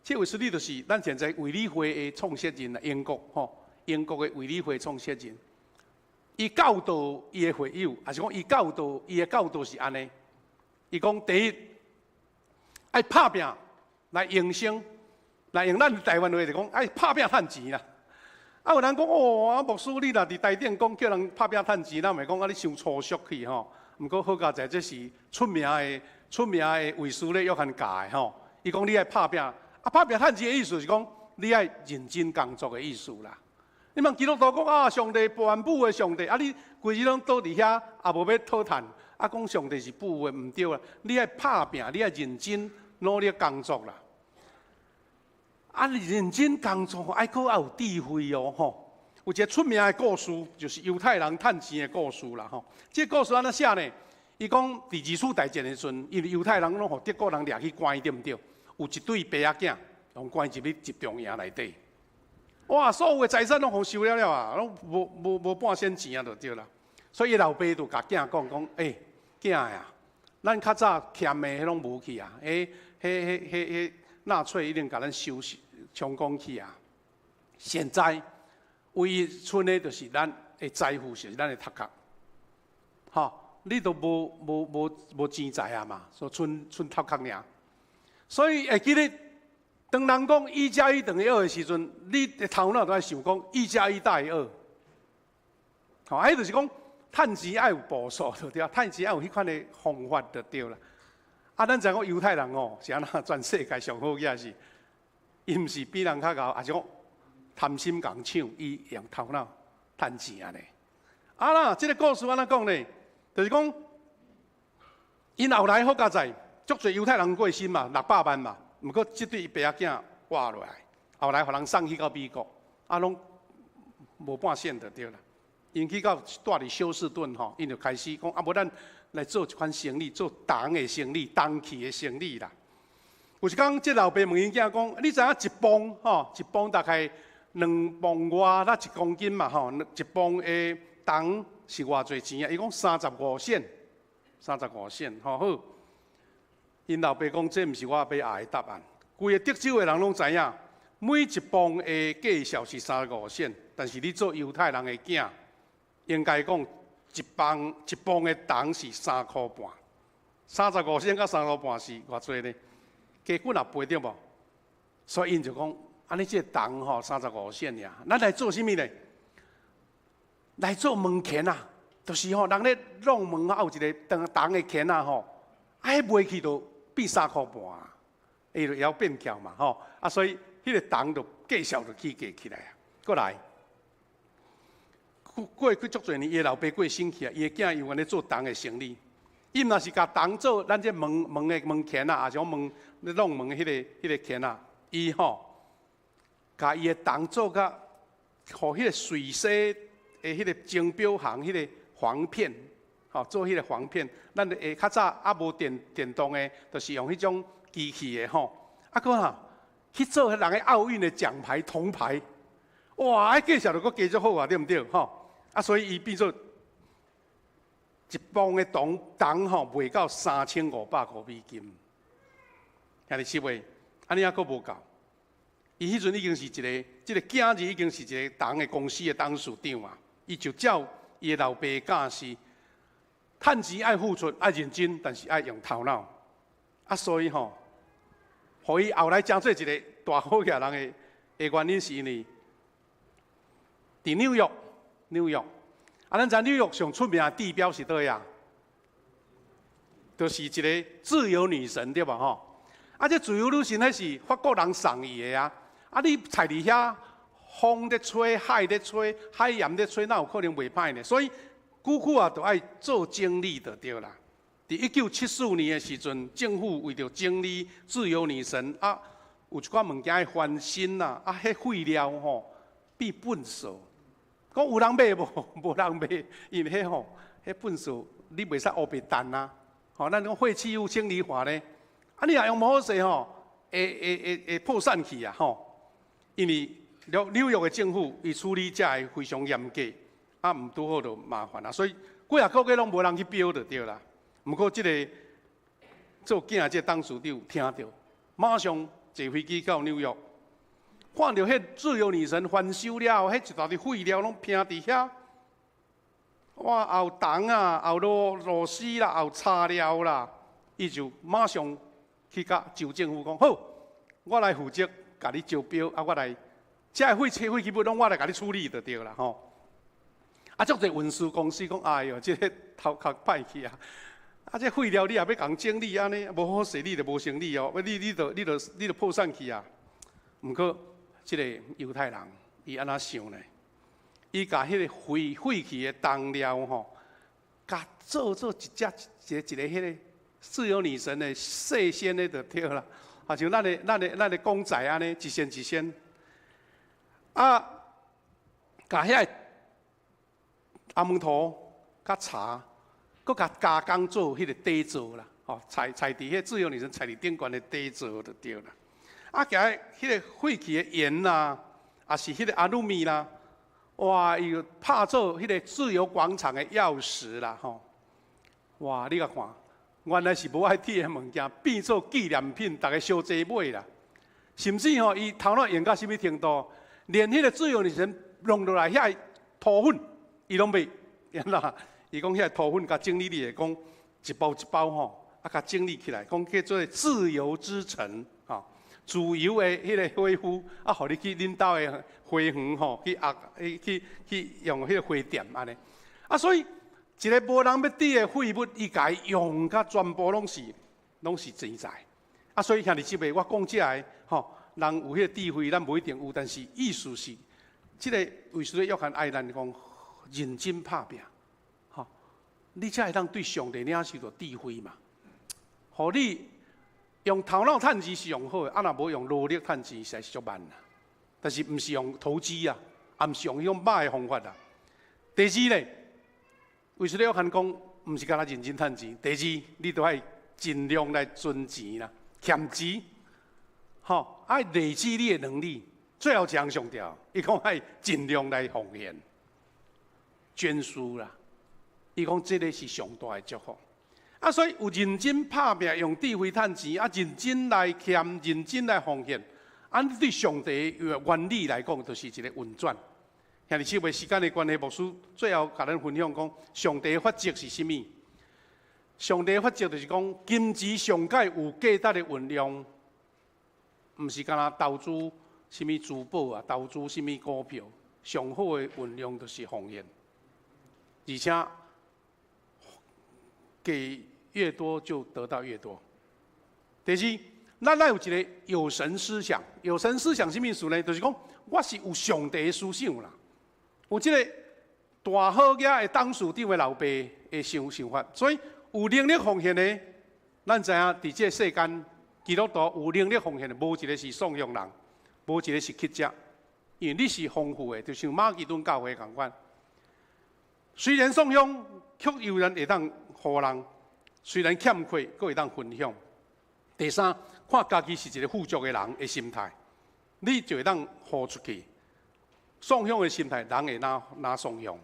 这卫斯理就是咱现在卫理会的创始人啦，英国英国的卫理会创始人。伊教导伊的会友，还是讲伊的教导是安尼。伊讲第一，爱拍拼来营生，来用咱台湾话就讲爱拍拼趁钱啦。啊，有人讲哦，啊牧师你若伫台顶讲叫人拍拼趁钱，咱咪讲啊你伤粗俗去吼。毋过好佳在这是出名的卫斯理约翰教的吼。伊讲你爱拍拼。啊，拍拼趁钱的意思是讲，你爱认真工作的意思啦。你问基督徒讲啊，上帝万母的上帝，啊你规日拢倒伫遐，也无要讨趁，啊讲上帝是父的，毋对啦。你爱拍拼，你爱认真努力工作啦。啊，你认真工作，爱佫要有智慧哦，吼。有一个出名的故事，就是犹太人趁钱的故事啦，吼。这个故事安怎写呢？伊讲第二次大战的时阵，因为犹太人拢互德国人掠去关，对毋对？有一对白仔囝，用关入去集中营内底，哇！所有的财产拢互收了啊，拢无半仙钱啊，就对啦。所以老爸就甲囝讲，囝呀，咱较早欠的迄拢无去啊，纳粹一定甲咱收拾充公去啊。现在唯一剩的就是咱的财富，是咱的读壳，吼，你都无钱财啊嘛，所以剩读壳尔。所以会记得，当人讲1+1等于2的时阵，你的头脑都在想讲1+1大于2。好，迄就是讲，趁钱要有步数，就对啊，趁钱要有迄款的方法就对啦。啊，咱知讲犹太人哦，是安怎全世界上好嘅是，伊毋是比人较高，也是讲贪心共抢，伊用头脑趁钱安尼。啊啦，这个故事安怎讲呢？就是讲，因后来好佳在。足侪犹太人过身嘛，600万嘛。毋过即对白仔囝活落来，后来互人送去到美国，啊，拢无半线就对啦。因去到住伫休斯顿吼，因就开始讲啊，无咱来做一款生意，做重的生意、重器的生意啦。有一天，即老爸问因囝讲：你知影一磅吼，一磅大概2磅外，那1公斤嘛吼，1磅的重是偌侪钱啊？伊讲35仙，35仙，吼好。因老爸讲：这毋是我要压的答案。规个德州的人拢知影，每1磅的计数是35仙，但是你做犹太人的囝，应该讲1磅的重是3块半，35仙甲3块半是偌济呢？加几若倍对无？所以因就讲：安尼这个重吼35仙呀，咱来做甚物呢？来做门钳啊，就是吼人咧弄门啊，有一个重的钳啊吼，迄卖去就变3块半啊，伊就要变巧嘛吼，啊所以迄个重就计数就起来啊，过来。过去足侪年，伊老爸过身去啊，伊个囝永远咧做重的生意。伊若是甲重做咱这门的门钳啊，也是讲咧弄门迄个钳啊，伊吼，甲伊个重做甲，互迄个水洗的迄个钟表行迄个簧片，吼做迄个簧片，咱下较早啊无电动的，就是用迄种机器的吼，啊个哈去做人个奥运的奖牌铜牌，哇！迄计数就佫加足好啊，对毋对？吼啊，所以伊变做1磅的铜吼，卖到3500块美金。兄弟姊妹，安尼还佫无够。伊迄阵已经是即个囝儿已经是一个铜的公司的董事长啊。伊就照伊的老爸教是，趁钱爱付出，爱认真，但是爱用头脑。啊，所以吼，互伊后来成做一个大好野人的原因，是因为伫纽约，咱知纽约上出名的地标是倒呀？就是一个自由女神对吧？吼，这自由女神迄是法国人送伊的啊！你踩伫遐，风在吹，海在吹，海盐在吹，哪有可能袂歹呢？所以，久啊，都爱做整理就对啦。伫1974年的时阵，政府为着整理自由女神有一寡物件的翻新啦，迄废料吼变粪扫。讲有人买无人买，因为迄粪扫你袂使乌白蛋啊。咱讲废弃物清理法呢，你若用无好势会破散去啊因为纽约的政府伊处理这会非常严格，毋拄好就麻烦啊。所以几个月拢无人去标就对啦。毋过这个做囝这董事长听到，马上坐飞机到纽约，看到迄自由女神翻修了，迄一大堆废料拢拼伫遐。哇，后虫啊，后螺丝啦，后叉料啦，伊就马上去甲州政府讲好，我来负责甲你招标，我来，这废弃物拢我来甲你处理就对啦吼。足侪运输公司讲，哎哟，这个头壳歹去啊！这废料你也要共整理安尼，无好势你就无生理哦，你就破产去啊！毋过，这个犹太人伊安怎想呢？伊甲迄个废弃的东料吼，甲做一个迄个自由女神的细仙的就对啦，像咱的公仔安尼一仙一仙，甲遐阿门头甲茶，佮甲加工做迄个底座啦，踩伫迄自由女神踩伫顶悬的底座就对啦。甲迄个废弃的盐啦，也是迄个阿鲁米啦。哇！伊拍做迄个自由广场的钥匙啦，哇！你甲看，原来是无爱铁的物件，变做纪念品，大家相齐买啦。甚至伊头脑用到什么程度，连迄个自由女神弄落来遐土粉，伊拢袂，伊讲遐土粉甲整理里讲一包一包甲整理起来，讲叫做自由之城自由的迄个花夫互你去恁兜的花园去用迄个花店安尼所以一个无人要滴的废物，伊家用甲全部拢是钱财所以兄弟姊妹，我讲这个人有迄个智慧，咱无一定有，但是意思是，这个为什么约翰爱咱讲认真拍拼你才会当对上帝领受到智慧嘛，互你。用头脑趁钱是用好的，若无用努力趁钱，实在是足慢啦。但是毋是用投资啊，毋是用迄种歹的方法啊。第二咧，为什么约翰讲毋是干那认真趁钱？第二，你都爱尽量来存钱啦，欠钱，爱累积你的能力。最后一项上条，伊讲爱尽量来奉献、捐书啦。伊讲这个是上大的祝福。所以有认真拍拼，用智慧趁钱，认真来欠，认真来奉献，你对上帝的原理来讲，就是一个运转。兄弟姊妹，时间的关系，牧师最后甲咱分享讲，上帝的法则是甚物？上帝的法则就是讲，金钱上界有价值的运用，毋是干那投资什么珠宝投资什么股票，上好的运用就是奉献，而且给越多就得到越多。第四，咱有一个有神思想，有神思想什么意思呢？就是讲我是有上帝的思想啦，有这个大好嘅董事长的老爸的想法，所以有能力奉献的，咱知影伫这世间，基督徒有能力奉献的，无一个是颂扬人，无一个是乞食，因为你是丰富的，就像马其顿教会同款。虽然颂扬，却有人会当互人。虽然欠缺，佫会当分享。第三，看家己是一个富足的人的心态，你就会当付出去。送享的心态，人会拿送享。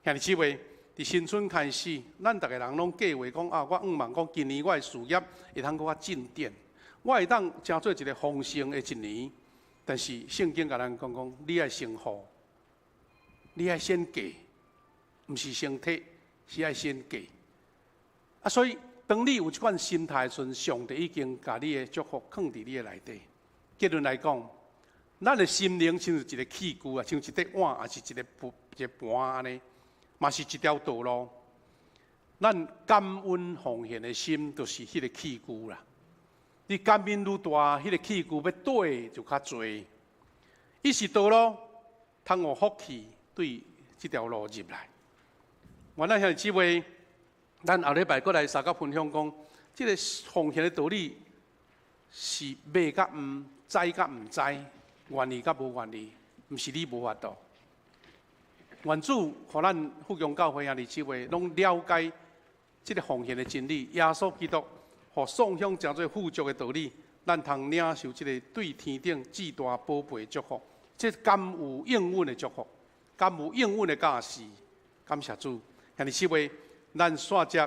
兄弟姊妹，伫新春开始，咱逐个人拢计划讲我希望讲今年我的事业会通搁较进展，我会当成做一个丰盛的一年。但是圣经甲咱讲，你爱先付，你爱先给，毋是先摕，是爱先给。所以当你有这款心态时阵，上帝已经把你的祝福放伫你的内底。结论来讲，咱的心灵像是一个器具啊，像一块碗，还是一个盘安尼，嘛是一条道路。咱感恩奉献的心，就是迄个器具啦。你感恩愈大，迄个器具要对就较侪。伊是道路，通有福气对这条路入来。我咱兄弟姊妹，咱后礼拜过来三甲分享讲，这个奉献的道理是买甲毋知甲毋知，愿意甲无愿意，毋是你无法度。愿主，互咱福音教会兄弟姊妹拢了解这个奉献的真理，耶稣基督。互送向诚侪富足的道理，咱通领受这个对天顶至大宝贝的祝福，这甘有应允的祝福，甘有应允的教示。感谢主，兄弟姊妹，咱线接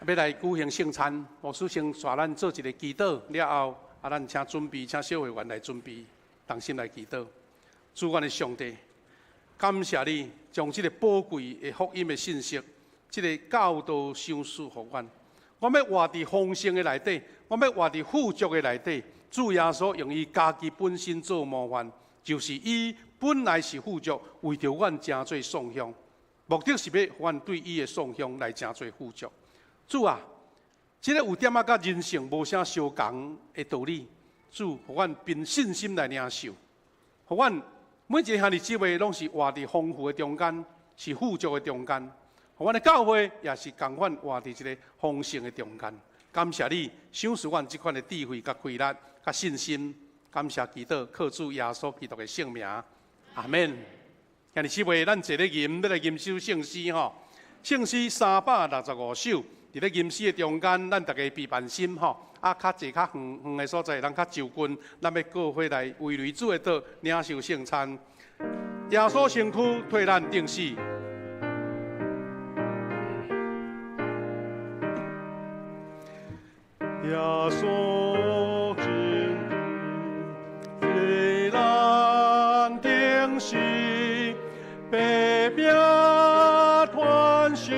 要来举行圣餐，牧师先带咱做一个祈祷，了后咱请准备，请小会员来准备，同心来祈祷。主愿的上帝，感谢你将这个宝贵的福音的信息，这个教导赏赐给阮。我要活伫丰盛的内底，我要活伫富足的内底。主耶稣用伊家己本身做模范，就是伊本来是富足，为着阮诚侪送向，目的是要阮对伊的送向来诚侪富足。主啊，这个有点仔甲人性无啥相共的道理，主，互阮凭信心来领受，互阮每一个兄弟姊妹拢是活伫丰富的中间，是富足的中间。阮的教会也是共款活伫一个丰盛的中间。感谢你赏赐阮这款的智慧、甲开力、甲信心。感谢祈祷，靠主耶稣基督的圣名，阿门。兄弟姊妹，咱坐咧吟，要来吟首圣诗吼。圣诗365首，伫咧吟诗的中间，咱大家备办心吼。较济较远的所在，咱较就近，咱要过回来为雷主的道领受圣餐。耶稣身躯替咱定死。耶稣真替咱定死，白命传授，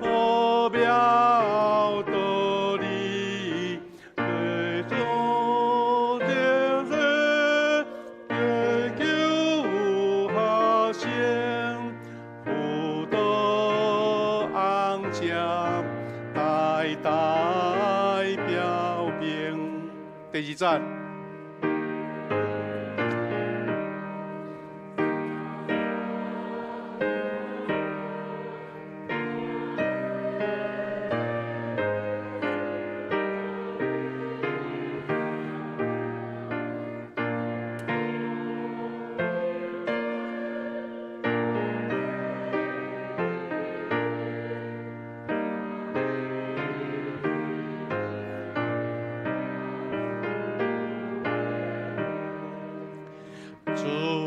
何表道理？最终的人也救好先，不得昂将代表兵。第二站。主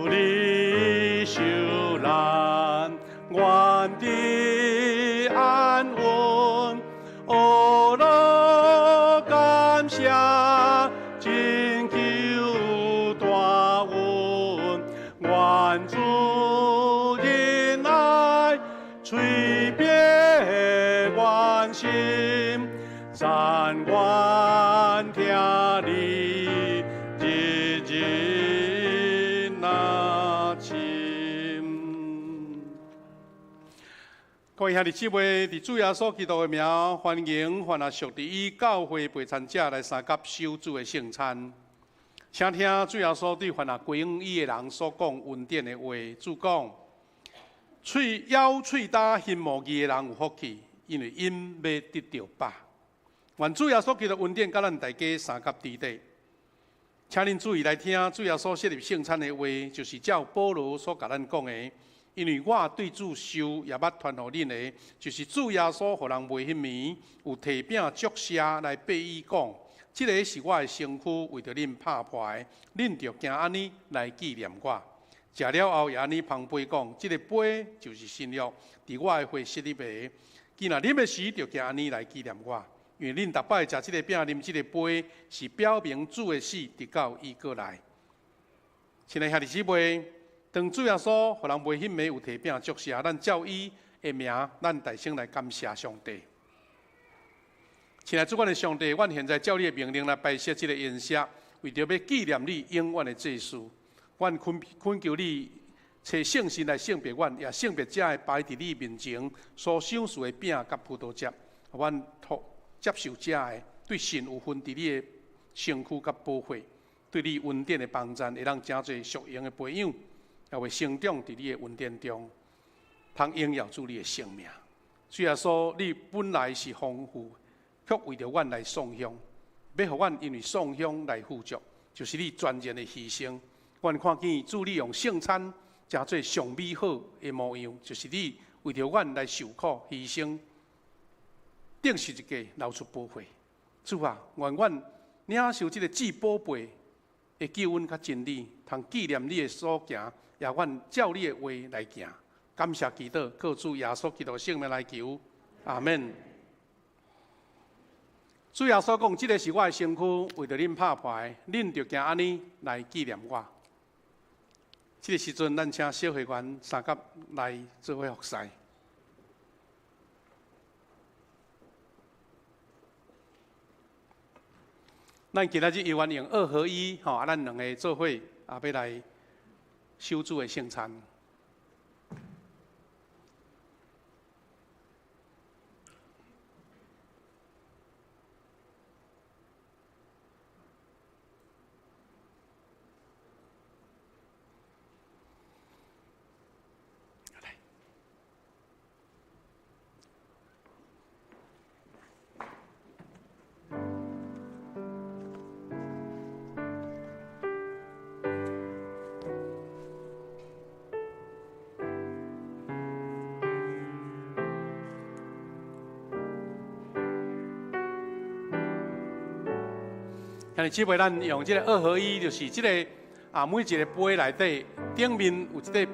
你受难，愿的安稳，哦罗感谢，真求大恩，愿主恩爱，吹别愿心，但愿听你日日。各位兄弟姊妹，伫主耶稣基督的名，欢迎凡属伫伊教会陪餐者来参加守主的圣餐。请听主耶稣对凡归向伊的人所讲恩典的话。主讲：咬喙焦、心无义的人有福气，因为因要得到饱。愿主耶稣基督恩典，甲咱大家三甲伫地。请恁注意来听主耶稣设立圣餐的话，就是照保罗所甲咱讲的。因为我对主受也捌传互恁的，就是主耶稣互人袂迄暝，有提饼祝谢来背伊讲，这个是我的身躯，为着恁拍破的，恁着行安尼来纪念我。食了后也安尼捧杯讲，这个杯就是新约，伫我的血室里面。今仔啉的时，着行安尼来纪念我。因为恁逐摆食这个饼、啉这个杯，是表明主的死直到伊过来。亲爱兄弟姊妹。当主耶稣互人袂迄暝有提饼祝谢，咱照伊的名，咱大声来感谢上帝。亲爱的主管的上帝，阮现在照你的命令来摆设这个宴席，为着要纪念你永远的祭祀，阮恳求你找圣神来圣别阮，也圣别者摆伫你面前所赏赐的饼甲葡萄汁，阮接受者的对神有份伫你的身躯甲保护，对你恩典的帮助，会让真侪属灵的培养，也会成长伫你的恩典中，通荣耀主你的生命。主耶稣，你本来是丰富，却为着阮来送香，要互阮因为送香来富足，就是你全然的牺牲。阮看见主你用圣餐，诚做上美好的模样，就是你为着阮来受苦牺牲，顶十字架流出宝血。主啊，愿阮领受这个至宝贝的救恩甲真理，通纪念你的所行，也阮照你的话来行。感谢祈祷，靠主耶稣基督圣名来求，阿门。主耶稣讲，这个是我的身躯，为着恁拍牌，恁着行安尼来纪念我。这个时阵，咱请小会员三甲来做伙服侍。咱今仔日又愿用2合1，咱两个做伙要来守主的圣餐。像即摆咱用这个2合1，就是这个每一个杯内底顶面有一个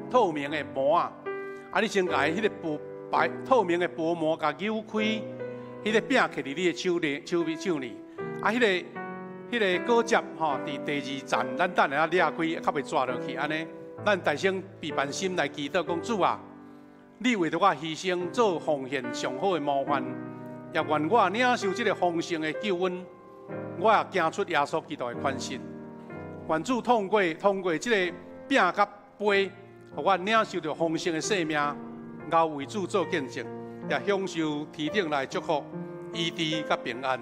透明的膜啊，你先甲迄个白透明的薄膜甲扭开，迄个饼摕伫你的手里，迄个果汁伫第2站，咱等下裂开，较袂抓落去安尼。咱大声闭办心来祈祷，讲主啊，你为着我牺牲做奉献上好的模范，也愿我领受这个丰盛的救恩。我也行出耶稣基督的款式，愿主通过这个饼甲杯，互我领受着丰盛的生命，也为主做见证，也享受天顶来祝福、医治甲平安。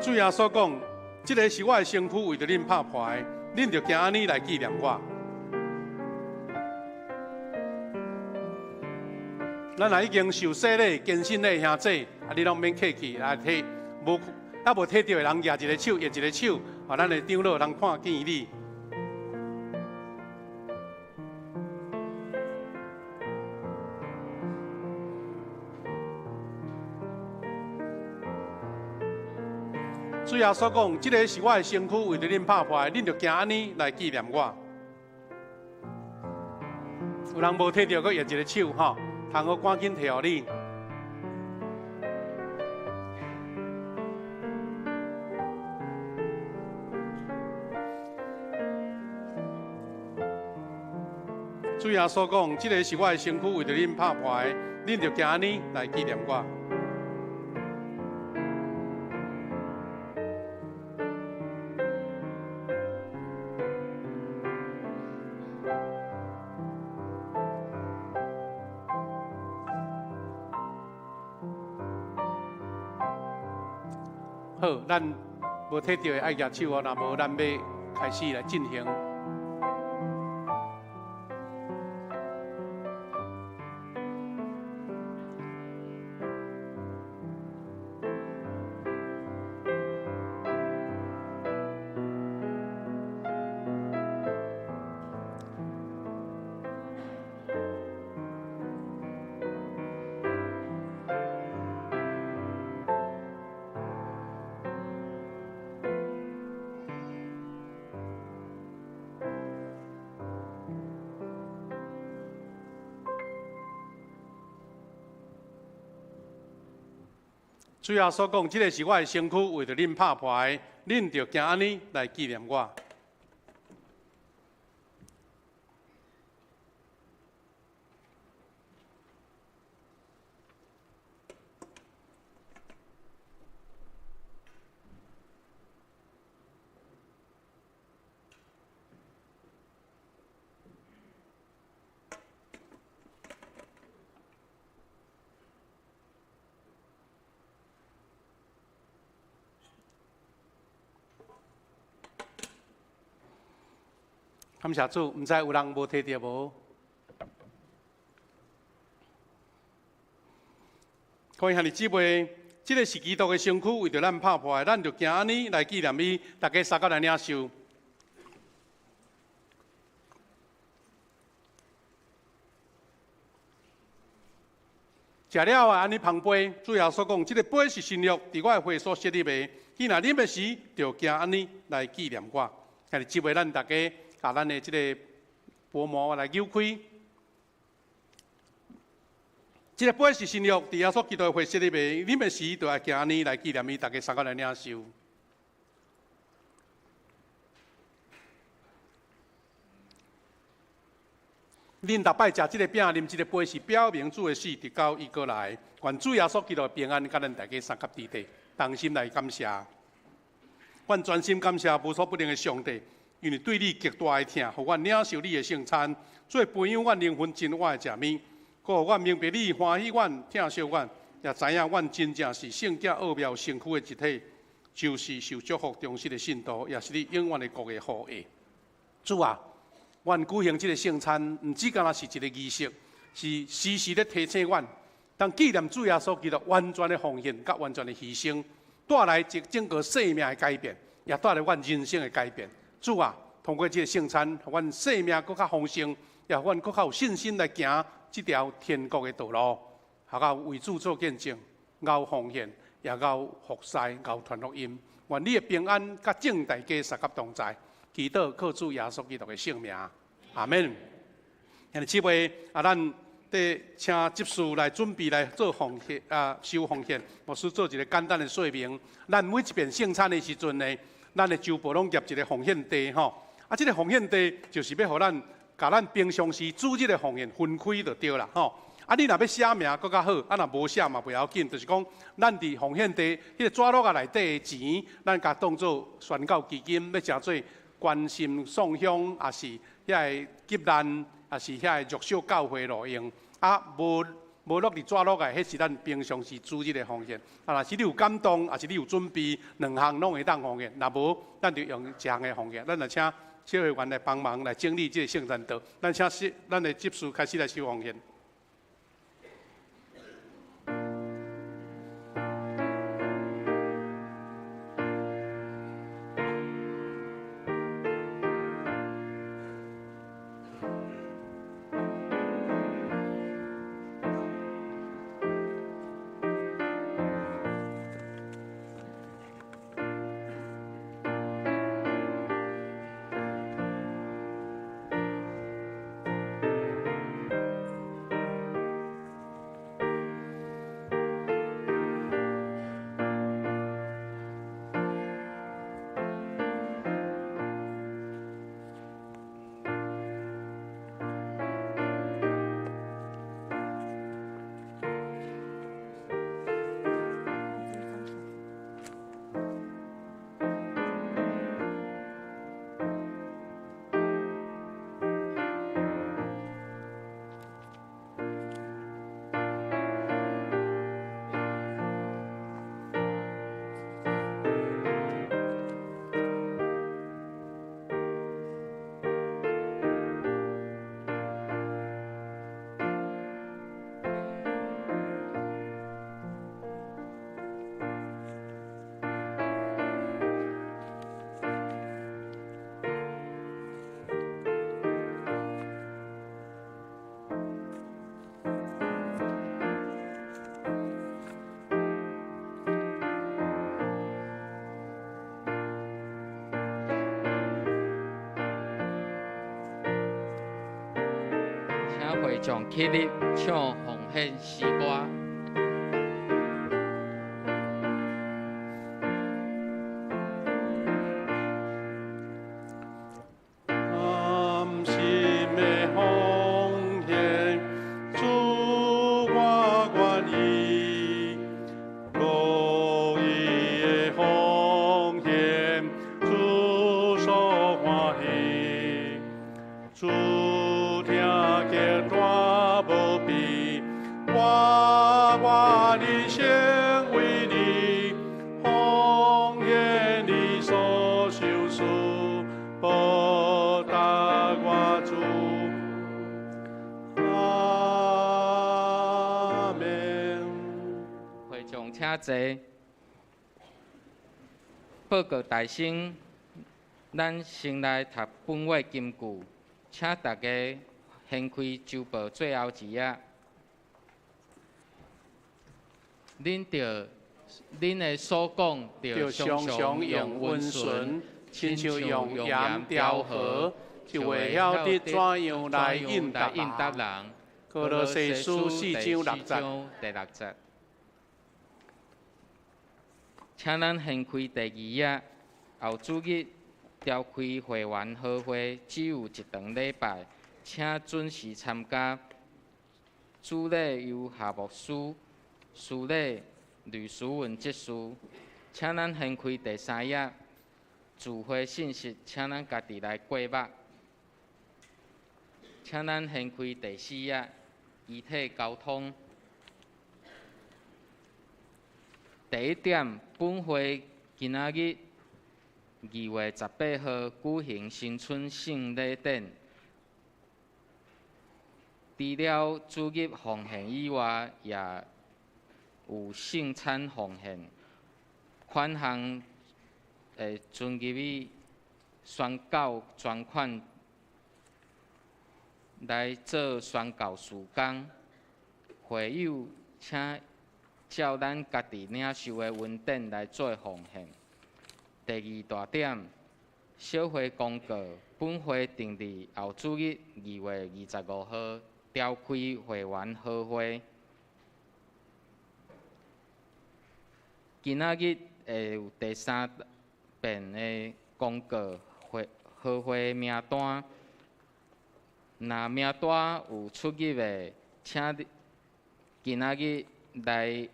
主耶稣讲，这个是我的身躯，为着恁拍牌，恁着行安尼来纪念我。咱若已经受洗礼、坚信的兄弟，你拢免客气，来摕无还无摕到的人举一个手，摕一个手，咱的长老人看见你。主耶稣讲，这个是我的身躯，为着恁拍牌，恁着行安尼来纪念我。有人无摕到，佫摕一个手，通好赶紧摕互你。主耶稣讲，这个是我的身躯，为着恁拍牌，恁着行安尼来纪念我。好，咱无摕到的爱举手哦，若无咱要开始来进行。主要所讲，这个是我的身躯，为着恁拍破的，恁着行安尼来纪念我。感谢主，毋知有人无摕到无？欢迎兄弟姊妹，这个是基督的身躯，为着咱拍破的，咱就行安尼来纪念伊，大家三角来领受。食了啊，安尼捧杯，主要所讲，这个杯是新约，伫我的会所设立的。既然啉的时，就行安尼来纪念我。兄弟姊妹，咱大家。把咱的这个薄膜来扭开，这个杯是新约，伫耶稣基督会设立的，你们时就要行安尼来纪念伊，大家三个来领受。恁逐摆食这个饼、啉这个杯，是表明主的死直到伊过来。愿主耶稣基督的平安，甲咱大家三合伫地，同心来感谢。愿专心感谢无所不能的上帝。因为对你极大的疼，互阮领受你的圣餐，做培养阮灵魂真爱的食物，搁互阮明白你欢喜阮、疼惜阮，也知影阮真正是圣洁奥妙身躯的一体，就是受祝福忠实的信徒，也是你永远的国的后裔。主啊，阮举行这个圣餐，毋只干那是一个仪式，是时时咧提醒阮，当纪念主耶稣基督完全的奉献、甲完全的牺牲，带来一整个生命的改变，也带来阮人生的改变。主啊，通过这个圣餐，互阮生命更较丰盛，也互阮更较有信心来行这条天国的道路，也到为主做见证，熬奉献，也熬服侍，熬传福音。愿你的平安甲正大家三合同在，祈祷靠主耶稣基督的圣名，阿门。兄弟姊妹，咱得请执事来准备来做奉献收奉献。牧师做一个简单的说明。咱每一遍圣餐的时阵呢，咱的周报拢夹一个奉献地吼，这个奉献地就是要互咱，甲咱平常时煮这个奉献分开就对啦吼。你若要写名更较好，若无写嘛不要紧，就是讲咱伫奉献地迄个纸箩内底的钱，咱甲当做宣教基金，要诚做关心送乡，也是遐个急难，也是遐个弱小教会路用。无落伫纸箩内，迄是咱平常时煮这个奉献。若是你有感动，也是你有准备，两项拢会当奉献。若无，咱就用一项的奉献。咱就请小会员来帮忙来整理这个圣餐道。咱请咱的执事开始来收奉献。会众起立唱奉献诗歌。我的心为你奉献你所受事，报答我主。阿门。会众请坐。报告大仙，咱先来读本月金句，请大家掀开周报最后一页。恁的所讲，就常常用温顺，亲像用盐调和，就会晓得怎样来应答人。哥罗西书4章6节。第6节。请咱掀开第2页，后主日召开会员好会，只有一堂礼拜，请准时参加。主礼由夏牧师，司礼吕淑文执事。请咱掀开第3页，聚会信息，请咱家己来过目。请咱掀开第4页，遗体交通。第1点，本会今仔日2月18號舉行新春聖禮典。除了主日奉獻以外，也有聖餐奉獻。款項存入去宣教捐款来做宣教事工。会友请照咱家己领受的恩典来做奉献。第2大点，小会公告，本会定伫后主日2月25號召开会员好会。今仔日会有第3遍的公告好会名单。若名单有出入的，请今仔日来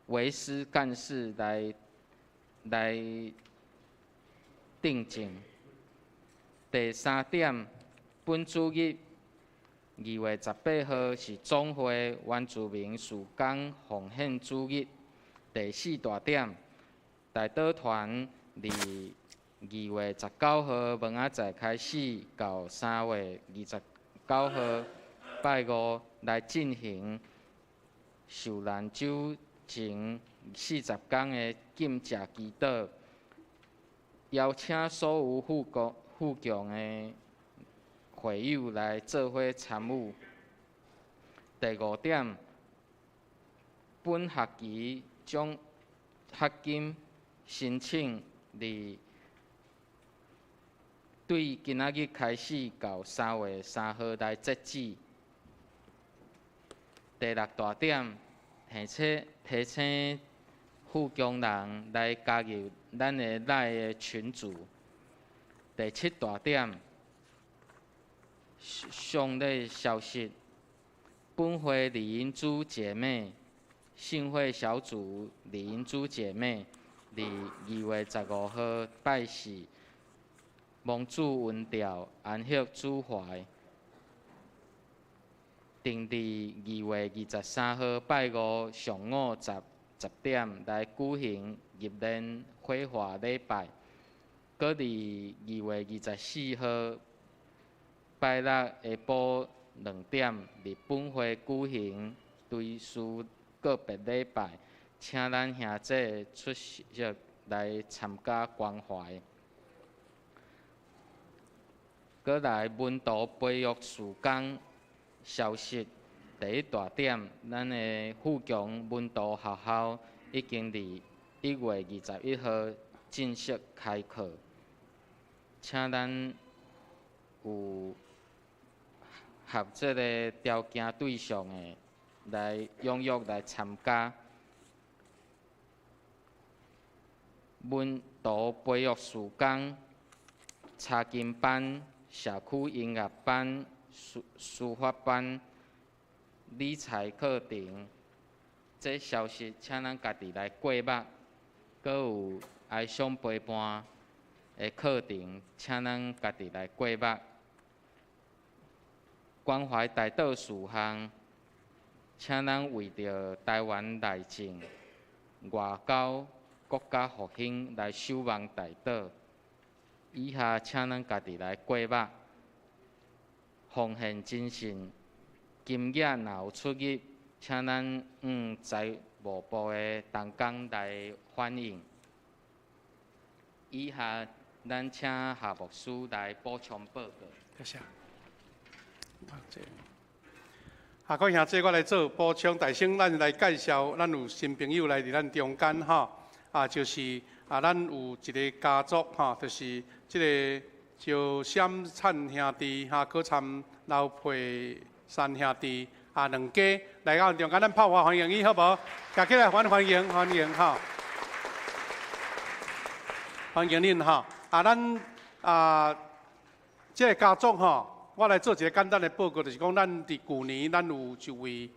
维斯干事来订正。第3点，本主日2月18號是总會原住民事工奉獻主日。第4大點，大島團2月19號蒙仔載開始，到3月29號拜五來進行受難酒前40天的禁食祈禱，邀請所有附強的會友來做伙參與。第5點，本學期將學金申請對今仔日開始到3月3號來截止。第6大點，提醒附強人來加入咱的內的群組。第7大點，上禮消息，本會李英珠姐妹信會小組李英珠姐妹2月15號拜祀，蒙主恩調，安息主懷。定伫2月23號拜五上午10點來舉行入漣火化禮拜，閣伫2月24號拜六下晡2點，佇本會舉行追思告別禮拜，請咱兄姐出席來參加關懷。閣來文圖培育事工消息。第1大點，咱的富強文圖學校已經伫1月21號正式開課，請咱有合這個條件對象的來踴躍來參加。文圖培育事工、查經班、社區音樂班、書法班、理財課程，這消息請咱家己來過目。閣有愛上陪伴的課程，請咱家己來過目。關懷大道事項，请咱为着台湾内政、外交、国家复兴来守望大岛。以下请咱家己来过目，奉献精神。今日若有出入，请咱财务部的同工来反映。以下咱请夏牧师来补充报告。谢谢。各位兄弟，我来做补充。大先，咱来介绍，咱有新朋友来伫咱中间哈，就是咱有一个家族哈，就是这个赵闪灿兄弟哈，搁参刘佩山兄弟两家来到中间，咱炮火欢迎伊好无？加起来欢迎哈，欢迎恁哈。咱这个家族哈。我来做一个简单的报告，就是讲，咱伫旧年，咱有一位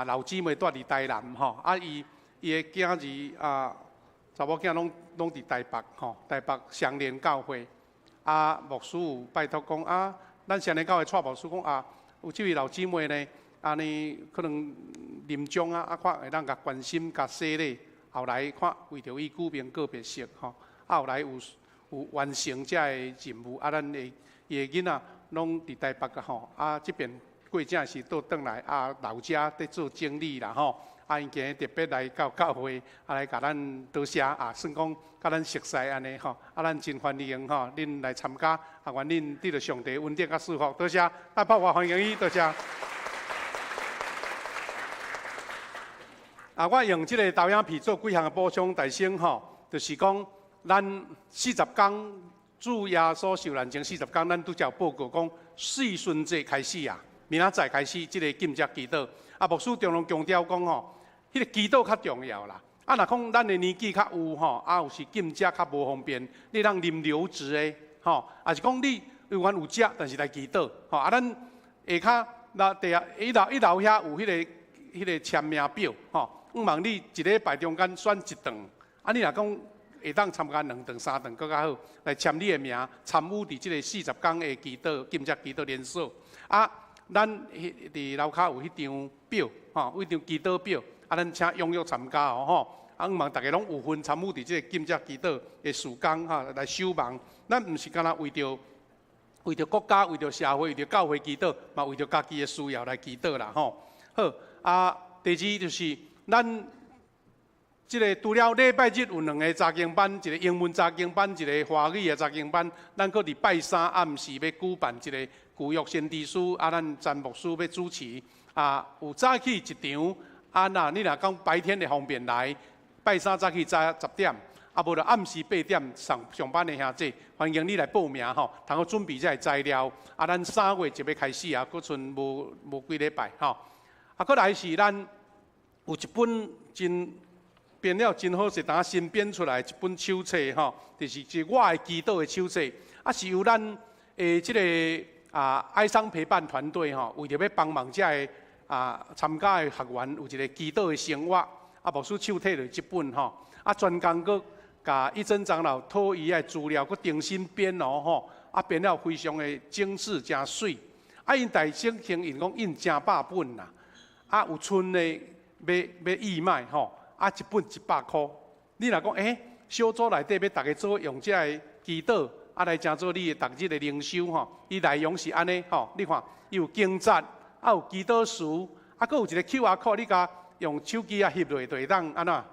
老姊妹住伫台南吼，伊的囝儿查某囝拢伫台北吼，台北双连教会。牧师有拜托讲咱双连教会蔡牧师讲有这位老姊妹呢，安尼可能临终看会当甲关心、甲洗礼，后来看为着伊久病告别式吼，后来有完成这个任务，咱的伊的囡仔。拢伫台北吼，这边过正是倒转来，老家在做整理啦吼，因今日特别来到教会，来甲咱多谢算讲甲咱熟悉安尼吼，咱真欢迎吼，恁来参加，愿恁得到上帝恩典甲祝福，多谢，大炮火欢迎伊，多谢。我用这个导演片做几项的补充，大先吼，就是讲咱40天。主耶稣受难前40天，咱拄则报告讲，四旬节开始明仔载开始，这个禁食祈祷。牧师中龙强调讲吼，迄个祈祷较重要啦。若讲咱的年纪较有吼，有时禁食较无方便，你通啉流质的吼，也是讲你有缘有食，但是来祈祷吼。咱下骹那第一楼遐有迄个签名表吼，望你一礼拜中间选一顿，你若讲。会当参加2顿、3顿，更较好，来签你的名，参与伫即个40天的祈祷、禁食祈祷连锁。咱伫楼骹有迄张表，有迄张祈祷表，咱请踊跃参加吼。希望大家拢有份参与伫即个禁食祈祷的时间来守望。咱毋是干那为着国家、为着社会、为着教会祈祷，嘛为着家己的需要来祈祷啦吼。好，第二就是咱。即个除了礼拜日有2个查经班，一个英文查经班，一个华语的查经班。咱搁伫拜三暗时要举办一个旧约先知书，咱詹牧师要主持。有早起1场，你若讲白天会方便来，拜三早起10点，无就暗时8点上班的兄弟，欢迎你来报名吼，通好准备这个材料。咱3月就要开始搁剩无几礼拜吼。搁来是咱有一本真。编了真好，是当新编出来一本手册吼，就是我的祈祷的手册，是由咱即个哀伤陪伴团队吼，为着要帮忙这个参加的学员有一个祈祷的生活，牧师手摕落这本吼，专工搁甲一真长老讨伊的资料，搁重新编吼，编了非常的精致真水，因大省经营讲印真百本啦，有剩的要义卖吼。一本100块，你若讲小组内底要大家做用这个祈祷，来正做你的逐日的灵修吼，伊内容是安尼吼，你看伊有经节，有祈祷书，搁有一个 QR code， 你甲用手机翕落，就会当安怎，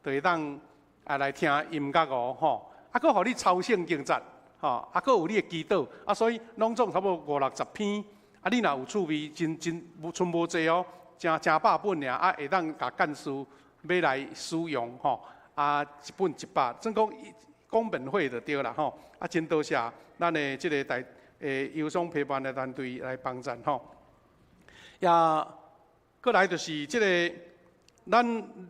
就会当来听音乐吼，搁互你抄圣经节吼，搁有你的祈祷，所以拢总差不多50-60篇，你若有趣味，真剩无济哦，真百本尔，会当甲干事。要来使用吼，一本100，总讲讲免费就对啦吼，真多谢咱的即个忧伤陪伴的团队来帮衬吼。过来就是即个，咱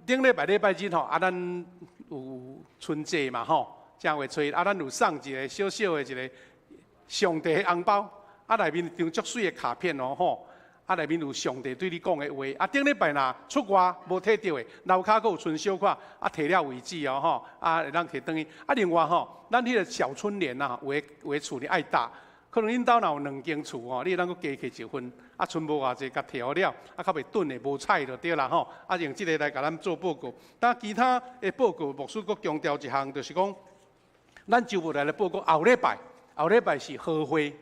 顶礼拜日吼，咱有春节嘛吼，正月初一，咱有送一个小小的一个上帝的红包，内面张足水的卡片哦吼。内面有上帝对你讲的话。顶礼拜若出外无摕到的，楼骹阁有剩小可，摕了为止哦吼。会当摕转去。另外吼，咱迄个小春联有的厝呢爱搭，可能恁兜若有2间厝吼，你会当搁加起1份，啊，剩无偌济，甲摕好了，啊，较袂炖的无菜就对啦吼。啊，用即个来甲咱做报告。但其他的报告，牧师搁强调一项，就是讲，咱周末来的报告后礼拜是好会，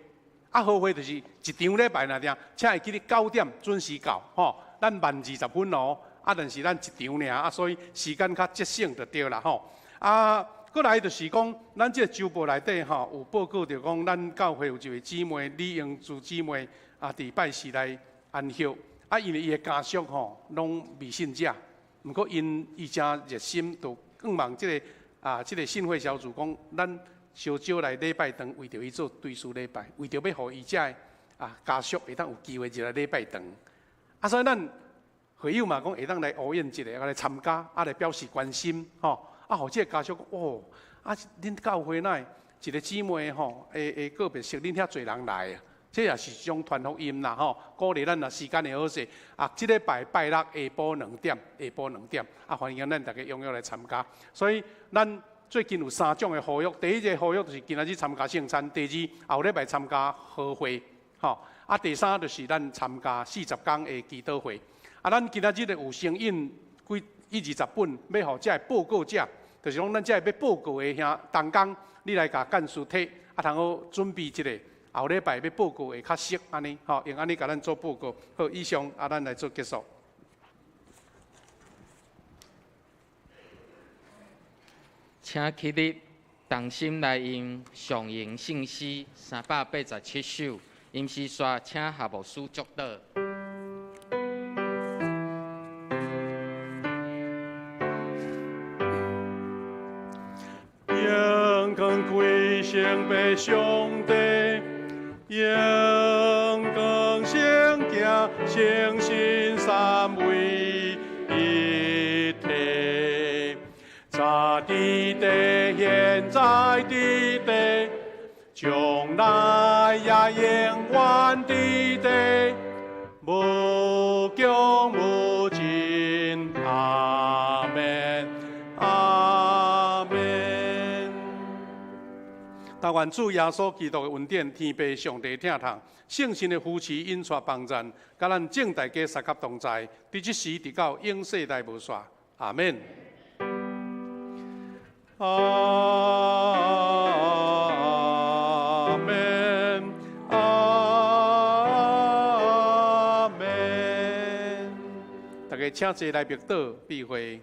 啊，好会就是一场礼拜那定，请会记得9点准时到吼。咱慢20分哦，啊，但是咱一场尔，啊，所以时间较节省就对啦吼。啊。过来就是讲，咱这个周报内底吼有报告着讲，咱教会有一位姊妹李英珠姊妹啊，伫拜四来安息。啊，因为伊的家属吼拢未信者，毋过伊真热心，就更望即个信会小组讲，咱小少来礼拜堂，为着伊做追思礼拜，为着要互伊遮家属会当有机会入来礼拜堂。啊，所以咱会友嘛讲会当来応援一下，来参加，啊来表示关心吼。啊，互即个家属哦，啊，恁教会内一个姊妹吼，会个别识恁遐侪人来啊，这也是一种传福音啦吼，鼓励咱若时间会好势，啊，即礼拜拜六下晡2点，啊，欢迎咱大家踊跃来参加。所以咱最近有3种的呼吁，第一个呼吁就是今仔日参加圣餐，第二后礼拜参加好会，吼，啊，第三就是咱参加40天的祈祷会。啊，咱今仔日有声印20本，要互这报告者，就是讲咱这要报告的兄同工，你来甲干事体，啊，通好准备一个后礼拜要报告会较熟安尼，吼，用安尼甲咱做报告。好，以上啊，咱来做结束。请起立，同心来用上行信诗387首，吟诗刷，请下牧师祝祷。应更归圣白上帝，应更圣行，诚信三位一体。在地地，现在地地，将来也永远地地，无穷无尽。阿门。阿门。但愿主耶稣基督的恩典、天父上帝疼痛、圣神的扶持、引带帮赞，甲咱正大家三甲同在，伫即时直到永世代无煞。阿门。阿门。阿门。大家请坐来默祷闭会。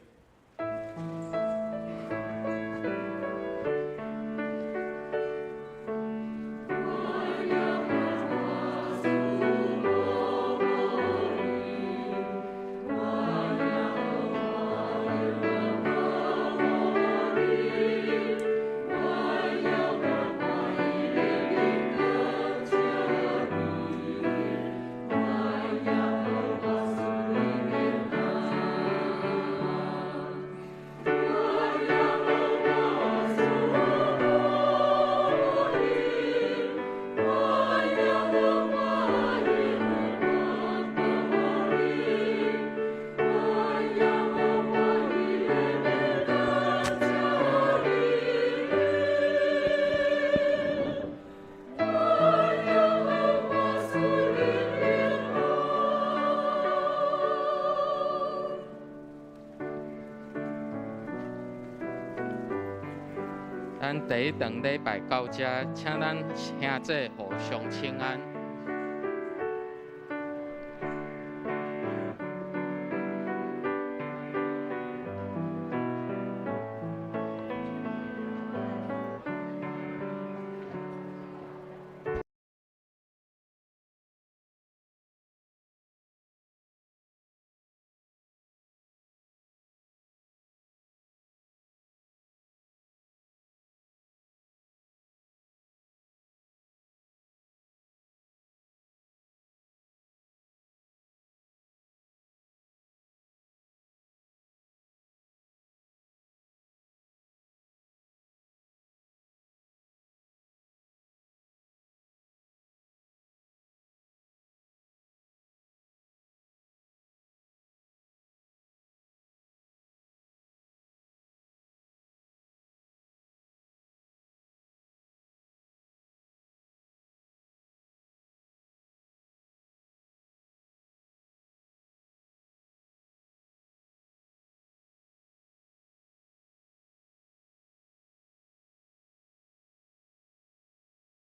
咱第一堂礼拜到这，请咱兄弟互相请安。